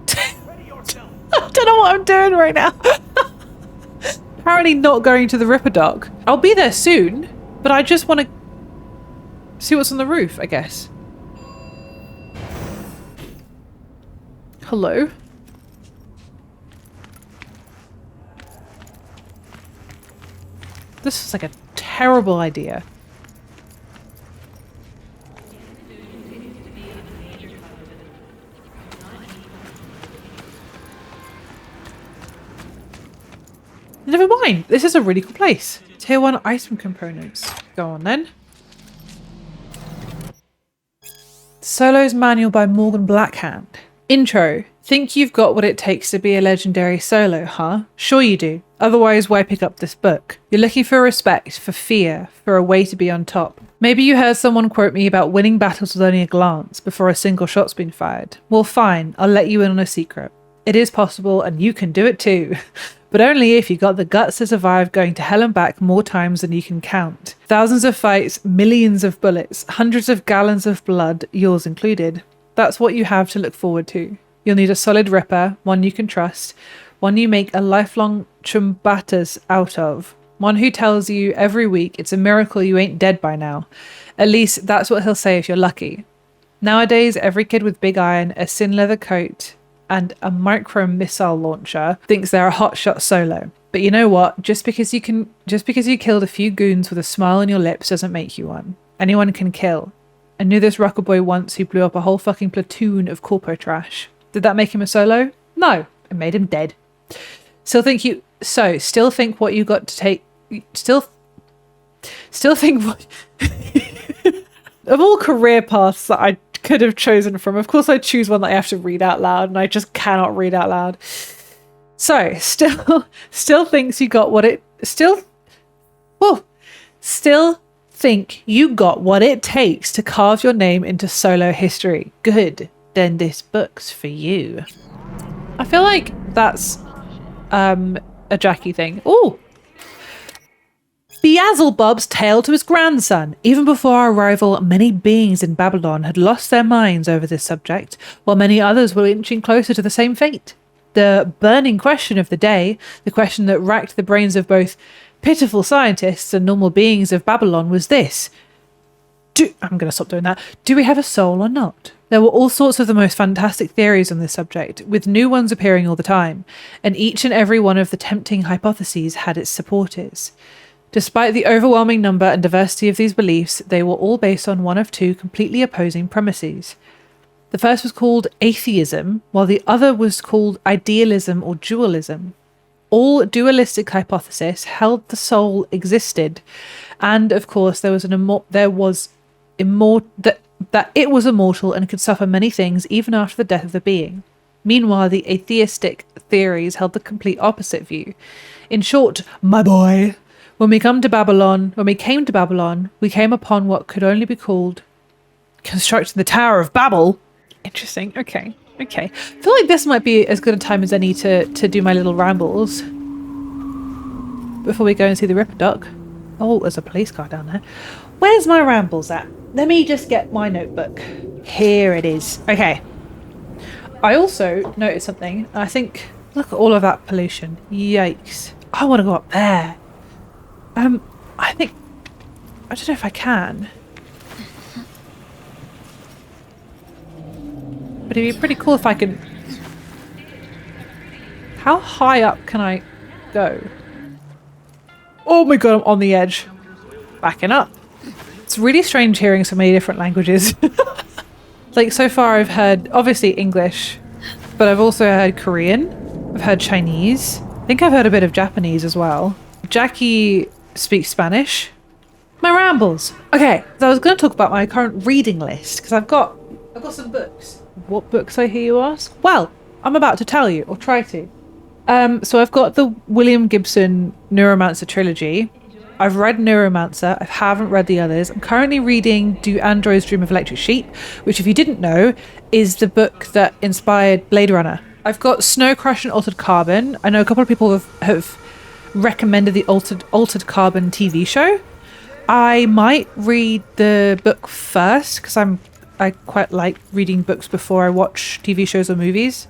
I don't know what I'm doing right now. Apparently not going to the Ripperdoc. I'll be there soon, but I just want to see what's on the roof, I guess. Hello? This is like a terrible idea. Never mind. This is a really cool place. Tier 1 item components. Go on then. Solo's Manual by Morgan Blackhand. Intro. Think you've got what it takes to be a legendary solo, huh? Sure you do. Otherwise, why pick up this book? You're looking for respect, for fear, for a way to be on top. Maybe you heard someone quote me about winning battles with only a glance before a single shot's been fired. Well, fine. I'll let you in on a secret. It is possible, and you can do it too. But only if you got the guts to survive going to hell and back more times than you can count. Thousands of fights, millions of bullets, hundreds of gallons of blood, yours included. That's what you have to look forward to. You'll need a solid ripper, one you can trust, one you make a lifelong chumbatas out of, one who tells you every week it's a miracle you ain't dead by now. At least that's what he'll say if you're lucky. Nowadays, every kid with big iron, a sin leather coat, and a micro missile launcher thinks they're a hotshot solo. But you know what? Just because you killed a few goons with a smile on your lips doesn't make you one. Anyone can kill. I knew this rocker boy once who blew up a whole fucking platoon of corpo trash. Did that make him a solo? No, it made him dead. Still think what you got to take. Still think what of all career paths that I could have chosen from. Of course, I choose one that I have to read out loud, and I just cannot read out loud. So, still thinks you got what it still think you got what it takes to carve your name into solo history. Good. Then this book's for you. I feel like that's a Jackie thing. Ooh. Beelzebub's tale to his grandson. Even before our arrival, many beings in Babylon had lost their minds over this subject, while many others were inching closer to the same fate. The burning question of the day, the question that racked the brains of both pitiful scientists and normal beings of Babylon was this. I'm going to stop doing that. Do we have a soul or not? There were all sorts of the most fantastic theories on this subject, with new ones appearing all the time, and each and every one of the tempting hypotheses had its supporters. Despite the overwhelming number and diversity of these beliefs, they were all based on one of two completely opposing premises. The first was called atheism, while the other was called idealism or dualism. All dualistic hypotheses held the soul existed, and of course that it was immortal and could suffer many things even after the death of the being. Meanwhile, the atheistic theories held the complete opposite view. In short, my boy, When we came to Babylon, we came upon what could only be called constructing the Tower of Babel. Interesting. Okay. I feel like this might be as good a time as any to do my little rambles before we go and see the Ripperdoc. Oh, there's a police car down there. Where's my rambles at? Let me just get my notebook. Here it is. Okay. I also noticed something. I think, look at all of that pollution. Yikes. I want to go up there. I don't know if I can. But it'd be pretty cool if I can... How high up can I go? Oh my god, I'm on the edge. Backing up. It's really strange hearing so many different languages. Like, so far I've heard, obviously, English, but I've also heard Korean. I've heard Chinese. I think I've heard a bit of Japanese as well. Jackie speaks Spanish. My rambles. Okay, so I was going to talk about my current reading list, because I've got some books. What books, I hear you ask? Well, I'm about to tell you, or try to. So I've got the William Gibson Neuromancer trilogy. I've read Neuromancer. I haven't read the others. I'm currently reading Do Androids Dream of Electric Sheep, which, if you didn't know, is the book that inspired Blade Runner. I've got Snow Crash and Altered Carbon. I know a couple of people have recommended the Altered Carbon TV show. I might read the book first, because I quite like reading books before I watch TV shows or movies.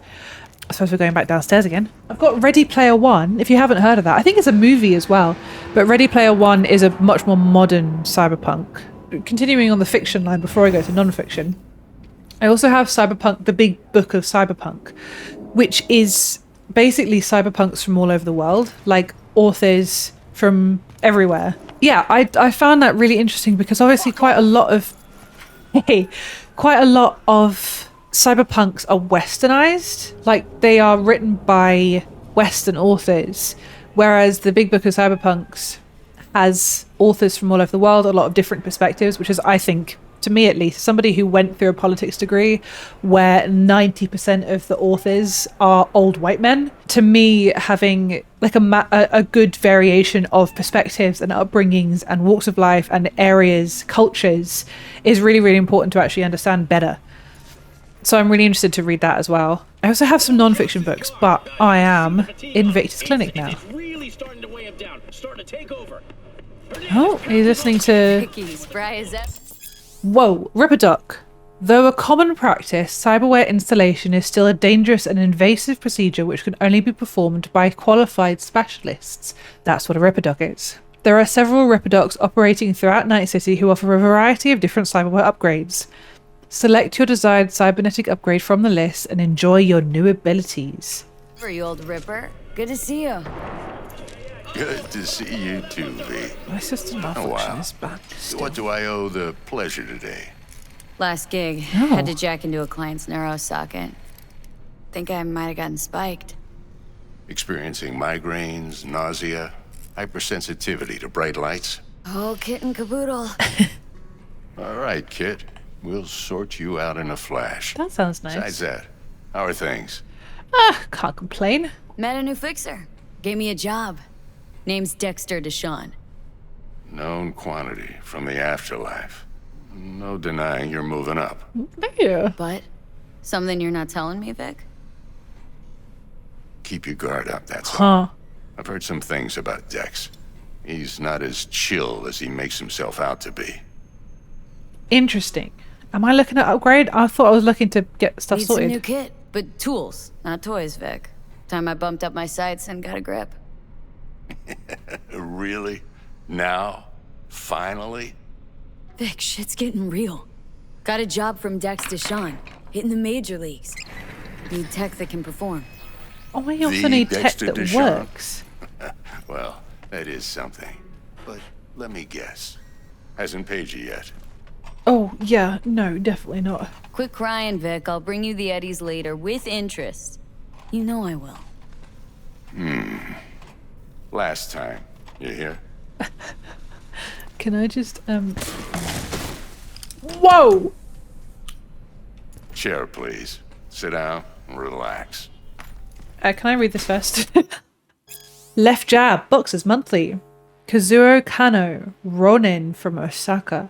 I suppose we're going back downstairs again. I've got Ready Player One, if you haven't heard of that. I think it's a movie as well. But Ready Player One is a much more modern cyberpunk. Continuing on the fiction line before I go to non-fiction, I also have Cyberpunk, the Big Book of Cyberpunk, which is basically cyberpunks from all over the world, like authors from everywhere. Yeah, I found that really interesting because obviously quite a lot of cyberpunks are westernized, like they are written by Western authors, whereas the Big Book of Cyberpunks has authors from all over the world, a lot of different perspectives, which is, I think, to me at least, somebody who went through a politics degree where 90% of the authors are old white men. To me, having like a good variation of perspectives and upbringings and walks of life and areas, cultures, is really, really important to actually understand better. So I'm really interested to read that as well. I also have some non-fiction books, but I am in Viktor's clinic now. Oh, he's listening to... Whoa, Ripperdoc. Though a common practice, cyberware installation is still a dangerous and invasive procedure which can only be performed by qualified specialists. That's what a Ripperdoc is. There are several Ripperdocs operating throughout Night City who offer a variety of different cyberware upgrades. Select your desired cybernetic upgrade from the list and enjoy your new abilities. For you, old Ripper. Good to see you. Good to see you too, V. My sister non-fiction is back. What do I owe the pleasure today? Last gig. Had to jack into a client's neuro socket. Think I might have gotten spiked. Experiencing migraines, nausea, hypersensitivity to bright lights? Oh, kit and caboodle. All right, kid. We'll sort you out in a flash. That sounds nice. Besides that, how are things? Can't complain. Met a new fixer. Gave me a job. Name's Dexter Deshawn. Known quantity from the afterlife. No denying you're moving up. Yeah. But something you're not telling me, Vic? Keep your guard up, that's all. I've heard some things about Dex. He's not as chill as he makes himself out to be. Interesting. Am I looking at upgrade? I thought I was looking to get stuff Need sorted. Some new kit, but tools, not toys, Vic. Time I bumped up my sights and got a grip. Really? Now? Finally? Vic, shit's getting real. Got a job from Dex Deshawn, hitting the major leagues. Need tech that can perform. Oh, I also need tech that works. Well, that is something. But let me guess. Hasn't paid you yet. Oh, yeah. No, definitely not. Quit crying, Vic. I'll bring you the eddies later, with interest. You know I will. Last time. You hear? Can I just, Whoa! Chair, please. Sit down and relax. Can I read this first? Left Jab, Boxers Monthly. Kazuo Kano, Ronin from Osaka.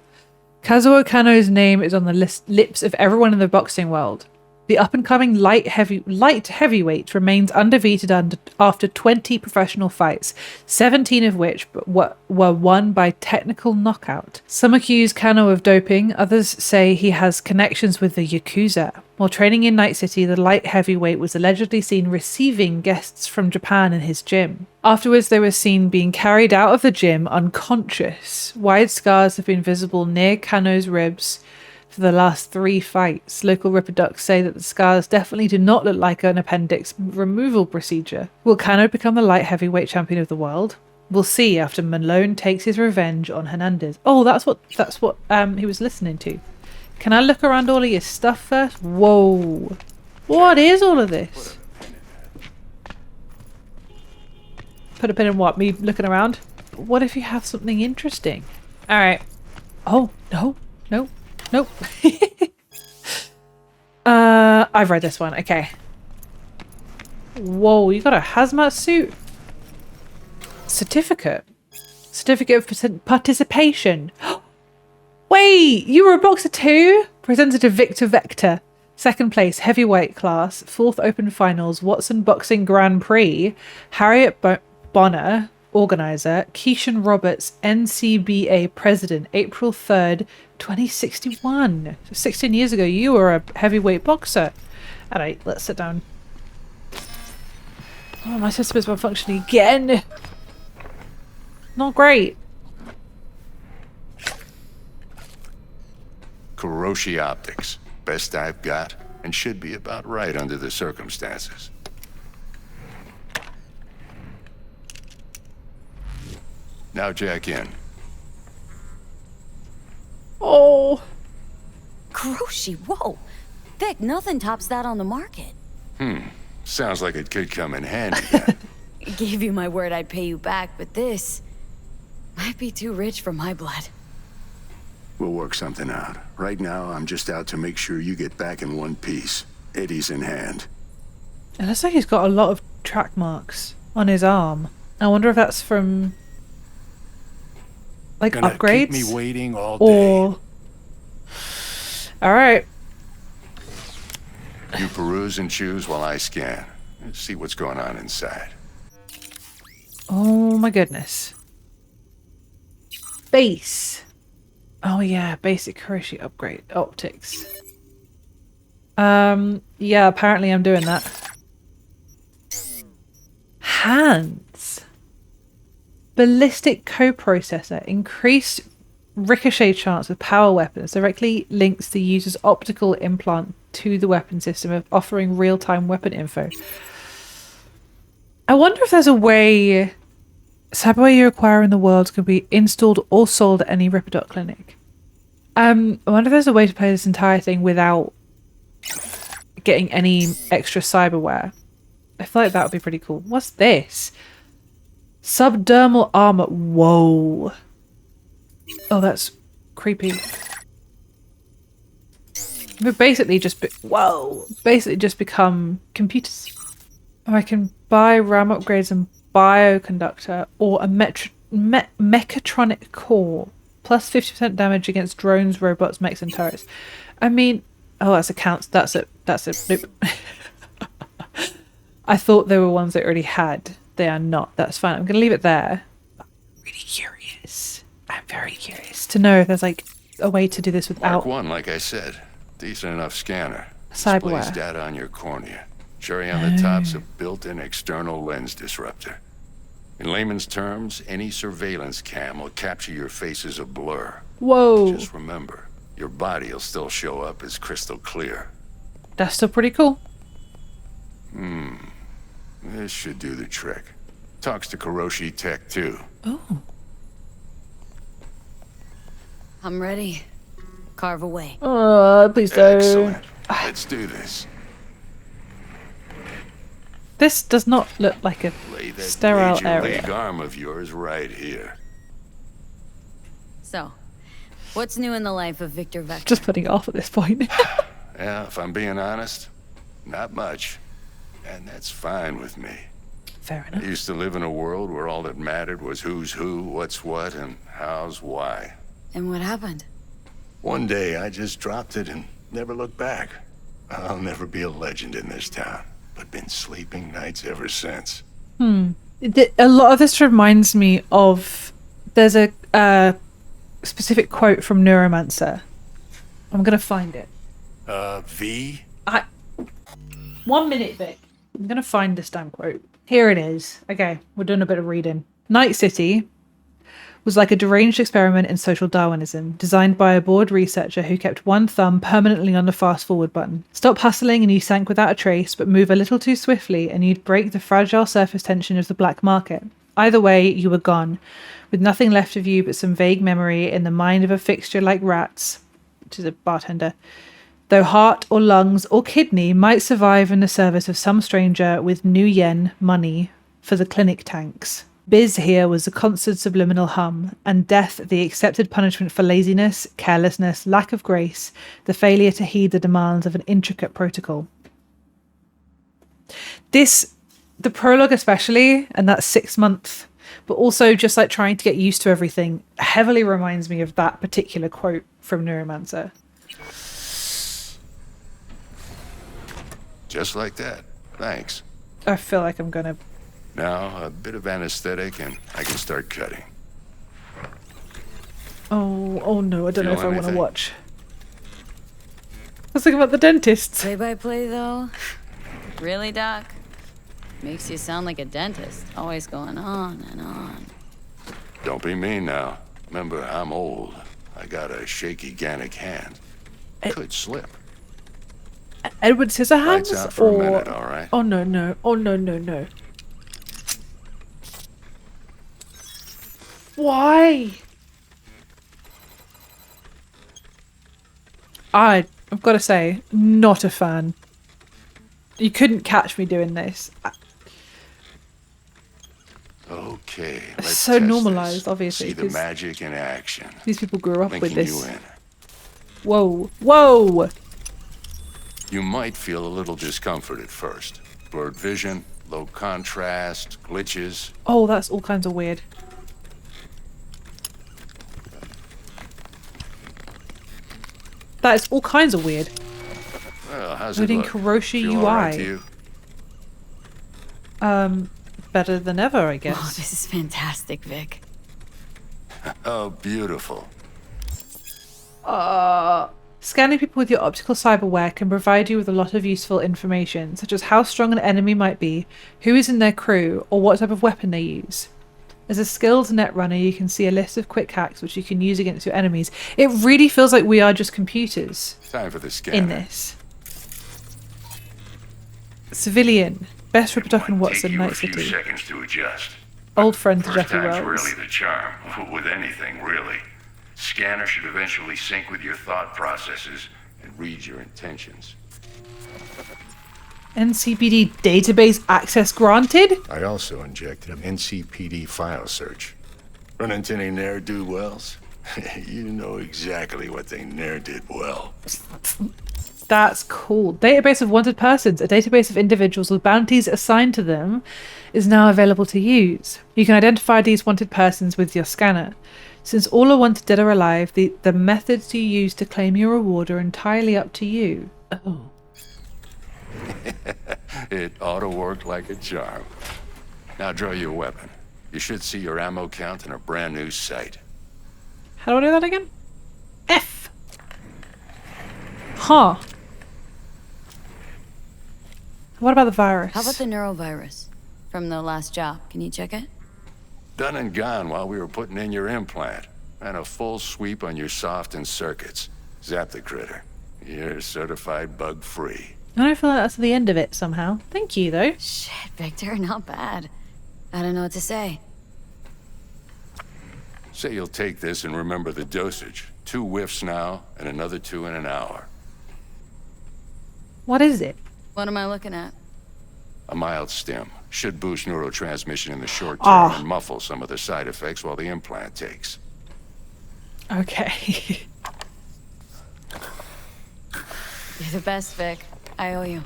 Kazuo Kano's name is on the lips of everyone in the boxing world. The up-and-coming light heavyweight remains undefeated after 20 professional fights, 17 of which were won by technical knockout. Some accuse Kano of doping, others say he has connections with the Yakuza. While training in Night City, the light heavyweight was allegedly seen receiving guests from Japan in his gym. Afterwards, they were seen being carried out of the gym unconscious. Wide scars have been visible near Kano's ribs for the last 3 fights. Local Ripperdocs say that the scars definitely do not look like an appendix removal procedure. Will Kano become the light heavyweight champion of the world? We'll see after Malone takes his revenge on Hernandez. Oh, that's what he was listening to. Can I look around all of your stuff first? Whoa. What is all of this? Put a pin in what? Me looking around? What if you have something interesting? Alright. Oh, no. No. Nope. I've read this one. Okay. Whoa, you got a hazmat suit? Certificate. Certificate of participation. Wait, you were a boxer too? Presented to Viktor. Second place, heavyweight class. 4th open finals, Watson Boxing Grand Prix. Harriet Bonner, organizer. Keishan Roberts, NCBA president. April 3rd, 2061. So 16 years ago, you were a heavyweight boxer. Alright, let's sit down. Oh, my system is malfunctioning again. Not great. Kuroshi Optics. Best I've got, and should be about right under the circumstances. Now jack in. Oh. Kuroshi, whoa. Vic, nothing tops that on the market. Sounds like it could come in handy then. Gave you my word I'd pay you back, but this might be too rich for my blood. We'll work something out. Right now, I'm just out to make sure you get back in one piece. Eddie's in hand. It looks like he's got a lot of track marks on his arm. I wonder if that's from like Gonna upgrades? Keep me waiting all day. Or alright. You peruse and choose while I scan. Let's see what's going on inside. Oh my goodness. Base. Oh yeah, basic Kuroshi upgrade. Optics. Yeah, apparently I'm doing that. Hands. Ballistic coprocessor. Increased ricochet chance with power weapons. Directly links the user's optical implant to the weapon system, offering real-time weapon info. I wonder if there's a way cyberware you acquire in the world can be installed or sold at any Ripperdoc clinic. I wonder if there's a way to play this entire thing without getting any extra cyberware. I feel like that would be pretty cool. What's this? Subdermal armor. Whoa. Oh, that's creepy. But basically just basically just become computers. Or I can buy RAM upgrades and bioconductor or a mechatronic core. Plus 50% damage against drones, robots, mechs, and turrets. I mean, oh, that's a count. That's it. Nope. I thought there were ones that already had. They are not. That's fine. I'm going to leave it there. I'm really curious. I'm very curious to know if there's like a way to do this without Mark 1, like I said. Decent enough scanner. cyberware. Displays data on your cornea. Cherry on the top's a built-in external lens disruptor. In layman's terms, any surveillance cam will capture your face as a blur. Whoa. Just remember, your body will still show up as crystal clear. That's still pretty cool. This should do the trick. Talks to Kuroshi Tech, too. Oh. I'm ready. Carve away. Please don't. Excellent. Let's do this. This does not look like a Lay that sterile major area. league arm of yours right here. So, what's new in the life of Viktor Vector? Just putting it off at this point. Yeah, if I'm being honest, not much. And that's fine with me. Fair I used to live in a world where all that mattered was who's who, what's what, and how's why. And what happened? One day, I just dropped it and never looked back. I'll never be a legend in this town, but been sleeping nights ever since. A lot of this reminds me of... There's a specific quote from Neuromancer. I'm going to find it. V? 1 minute, Vic. I'm going to find this damn quote. Here it is. Okay, we're doing a bit of reading. Night City was like a deranged experiment in social Darwinism, designed by a bored researcher who kept one thumb permanently on the fast-forward button. Stop hustling and you sank without a trace, but move a little too swiftly and you'd break the fragile surface tension of the black market. Either way, you were gone, with nothing left of you but some vague memory in the mind of a fixture like Rats, which is a bartender, though heart or lungs or kidney might survive in the service of some stranger with new yen money for the clinic tanks. Biz here was a constant subliminal hum, and death the accepted punishment for laziness, carelessness, lack of grace, the failure to heed the demands of an intricate protocol. The prologue especially, and that 6 month, but also just like trying to get used to everything, heavily reminds me of that particular quote from Neuromancer. Just like that. Thanks. I feel like I'm gonna... Now, a bit of anesthetic and I can start cutting. Oh no, I don't know if I want to anything? watch. Let's think about the dentists. Play-by-play, though? Really, Doc? Makes you sound like a dentist. Always going on and on. Don't be mean now. Remember, I'm old. I got a shaky Gannic hand. Could slip. Edward Scissorhands? Lights out for a minute, all right? Oh no. Oh no. Why? I've got to say, not a fan. You couldn't catch me doing this. Okay, It's let's so test normalized, this. obviously, See the 'cause magic in action. these people grew up with Linking this. you in. Whoa! You might feel a little discomfort at first. Blurred vision, low contrast, glitches. Oh, that's all kinds of weird. That is all kinds of weird. Well, how's it Including look? Kuroshi Feel UI. all right to you? Better than ever, I guess. Oh, this is fantastic, Vic. Oh, beautiful. Scanning people with your optical cyberware can provide you with a lot of useful information, such as how strong an enemy might be, who is in their crew, or what type of weapon they use. As a skilled netrunner, you can see a list of quick hacks which you can use against your enemies. It really feels like we are just computers Time for the scanner. in this. Civilian. Best Ripperdoc and Watson, Night Few City. seconds to adjust. Old friend to First Jeffrey time's Wells. really the charm. With anything, really. Scanner should eventually sync with your thought processes and read your intentions. NCPD database access granted? I also injected an NCPD file search. Run into any ne'er-do-wells? You know exactly what they ne'er-did well. That's cool. Database of wanted persons. A database of individuals with bounties assigned to them is now available to use. You can identify these wanted persons with your scanner. Since all are wanted dead or alive, the methods you use to claim your reward are entirely up to you. Oh. It ought to work like a charm. Now draw your weapon. You should see your ammo count in a brand new sight. How do I do that again? F. Huh. What about the virus? How about the neurovirus from the last job? Can you check it? Done and gone while we were putting in your implant. And a full sweep on your soft and circuits. Zap the critter. You're certified bug-free. I don't feel like that's the end of it somehow. Thank you, though. Shit, Victor, not bad. I don't know what to say. Say you'll take this and remember the dosage. 2 whiffs now, and another 2 in an hour. What is it? What am I looking at? A mild stim. Should boost neurotransmission in the short term and muffle some of the side effects while the implant takes. Okay. You're the best, Vic. I owe you.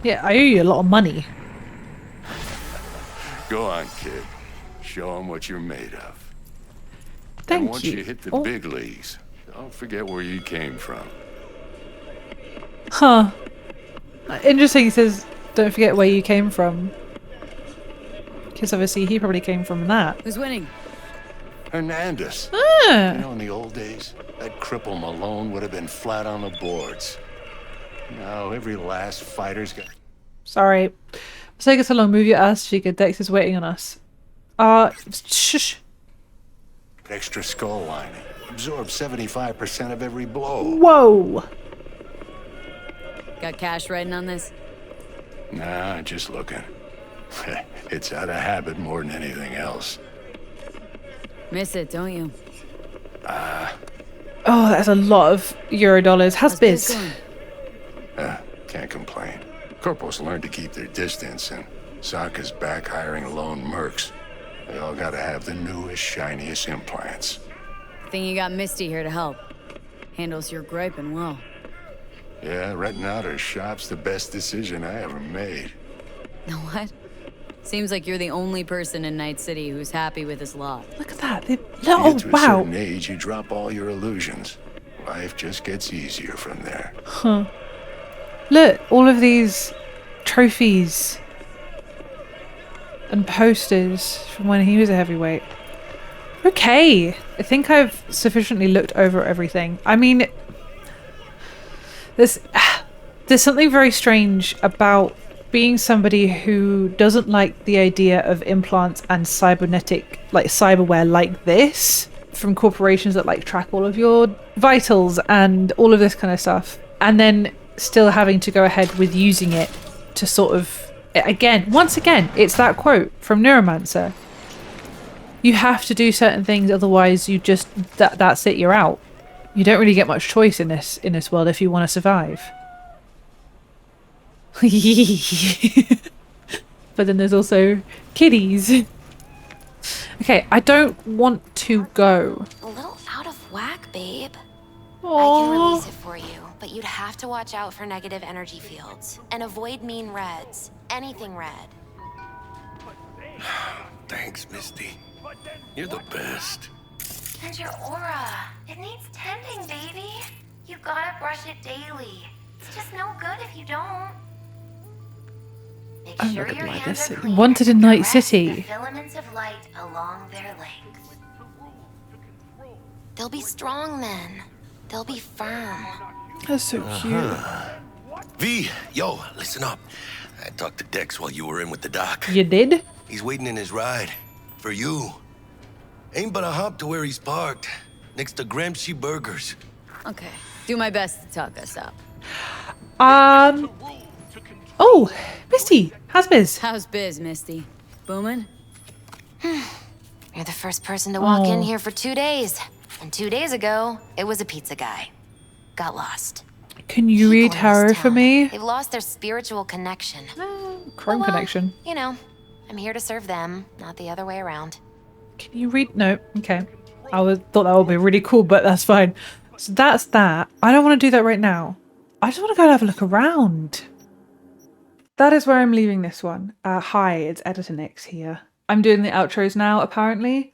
Yeah, I owe you a lot of money. Go on, kid. Show them what you're made of. Thank and once you. you hit the big leagues, don't forget where you came from. Huh. Interesting, he says, don't forget where you came from. Because obviously he probably came from that. Who's winning? Hernandez. Ah. You know, in the old days, that cripple Malone would have been flat on the boards. Now every last fighter's got... Sorry. It's taking so long. Move your ass, Chica. Dex is waiting on us. Shush. Extra skull lining. Absorbs 75% of every blow. Whoa. Got cash writing on this? Nah, just looking. It's out of habit more than anything else. Miss it, don't you? Oh, that's a lot of Eurodollars. How's biz? Can't complain. Corporals learn to keep their distance, and Sokka's back hiring lone mercs. They all gotta have the newest, shiniest implants. Think you got Misty here to help. Handles your griping well. Yeah, renting out her shop's the best decision I ever made. Know what? Seems like you're the only person in Night City who's happy with his lot. Look at that. You get to a certain age, you drop all your illusions. Life just gets easier from there. Huh. Look, all of these trophies and posters from when he was a heavyweight. Okay, I think I've sufficiently looked over everything. I mean, there's something very strange about being somebody who doesn't like the idea of implants and cybernetic, like cyberware like this, from corporations that like track all of your vitals and all of this kind of stuff, and then still having to go ahead with using it to sort of, once again, it's that quote from Neuromancer. You have to do certain things, otherwise you just, that's it, you're out. You don't really get much choice in this world if you want to survive. But then there's also kiddies. Okay, I don't want to go. A little out of whack, babe. Aww. I can release it for you, but you'd have to watch out for negative energy fields and avoid mean reds. Anything red. Thanks, Misty. You're the best. And your aura. It needs tending, baby. You gotta brush it daily. It's just no good if you don't. Make sure your hands are clean. Wanted in Night City. The filaments of light along their length. They'll be strong then. They'll be firm. That's so cute. V, yo, listen up. I talked to Dex while you were in with the doc. You did? He's waiting in his ride. For you. Ain't but a hop to where he's parked. Next to Gramsci Burgers. Okay. Do my best to talk us up. Oh, Misty, how's biz? How's biz, Misty? Booming? You're the first person to walk in here for 2 days. And 2 days ago, it was a pizza guy. Got lost. Can you read tarot for me? They've lost their spiritual connection. Chrome connection. You know, I'm here to serve them, not the other way around. Can you read? No. Okay. Thought that would be really cool, but that's fine. So that's that. I don't want to do that right now. I just want to go and have a look around. That is where I'm leaving this one. Hi, it's Editor Nix here. I'm doing the outros now, apparently.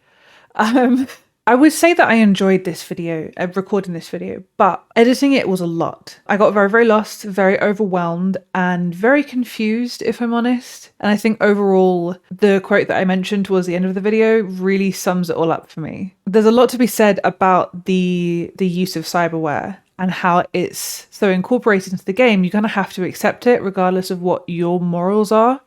I would say that I enjoyed this video, recording this video, but editing it was a lot. I got very, very lost, very overwhelmed, and very confused, if I'm honest. And I think overall, the quote that I mentioned towards the end of the video really sums it all up for me. There's a lot to be said about the use of cyberware and how it's so incorporated into the game. You kind of have to accept it regardless of what your morals are,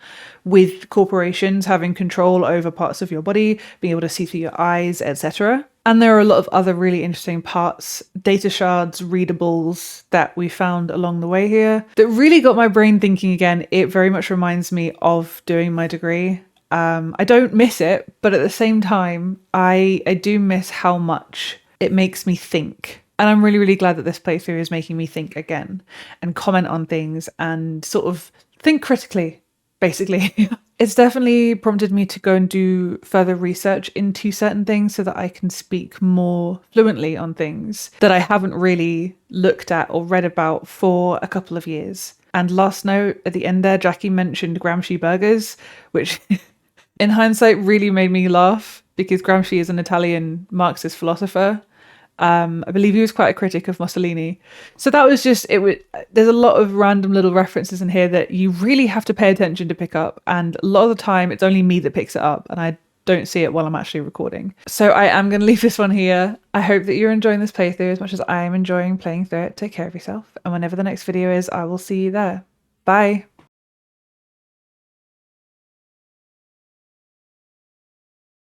with corporations having control over parts of your body, being able to see through your eyes, etc. And there are a lot of other really interesting parts, data shards, readables that we found along the way here that really got my brain thinking again. It very much reminds me of doing my degree. I don't miss it, but at the same time, I do miss how much it makes me think. And I'm really, really glad that this playthrough is making me think again and comment on things and sort of think critically, basically. It's definitely prompted me to go and do further research into certain things so that I can speak more fluently on things that I haven't really looked at or read about for a couple of years. And last note at the end there, Jackie mentioned Gramsci Burgers, which in hindsight really made me laugh because Gramsci is an Italian Marxist philosopher. I believe he was quite a critic of Mussolini. So that was just, there's a lot of random little references in here that you really have to pay attention to pick up. And a lot of the time it's only me that picks it up and I don't see it while I'm actually recording. So I am going to leave this one here. I hope that you're enjoying this playthrough as much as I am enjoying playing through it. Take care of yourself. And whenever the next video is, I will see you there. Bye.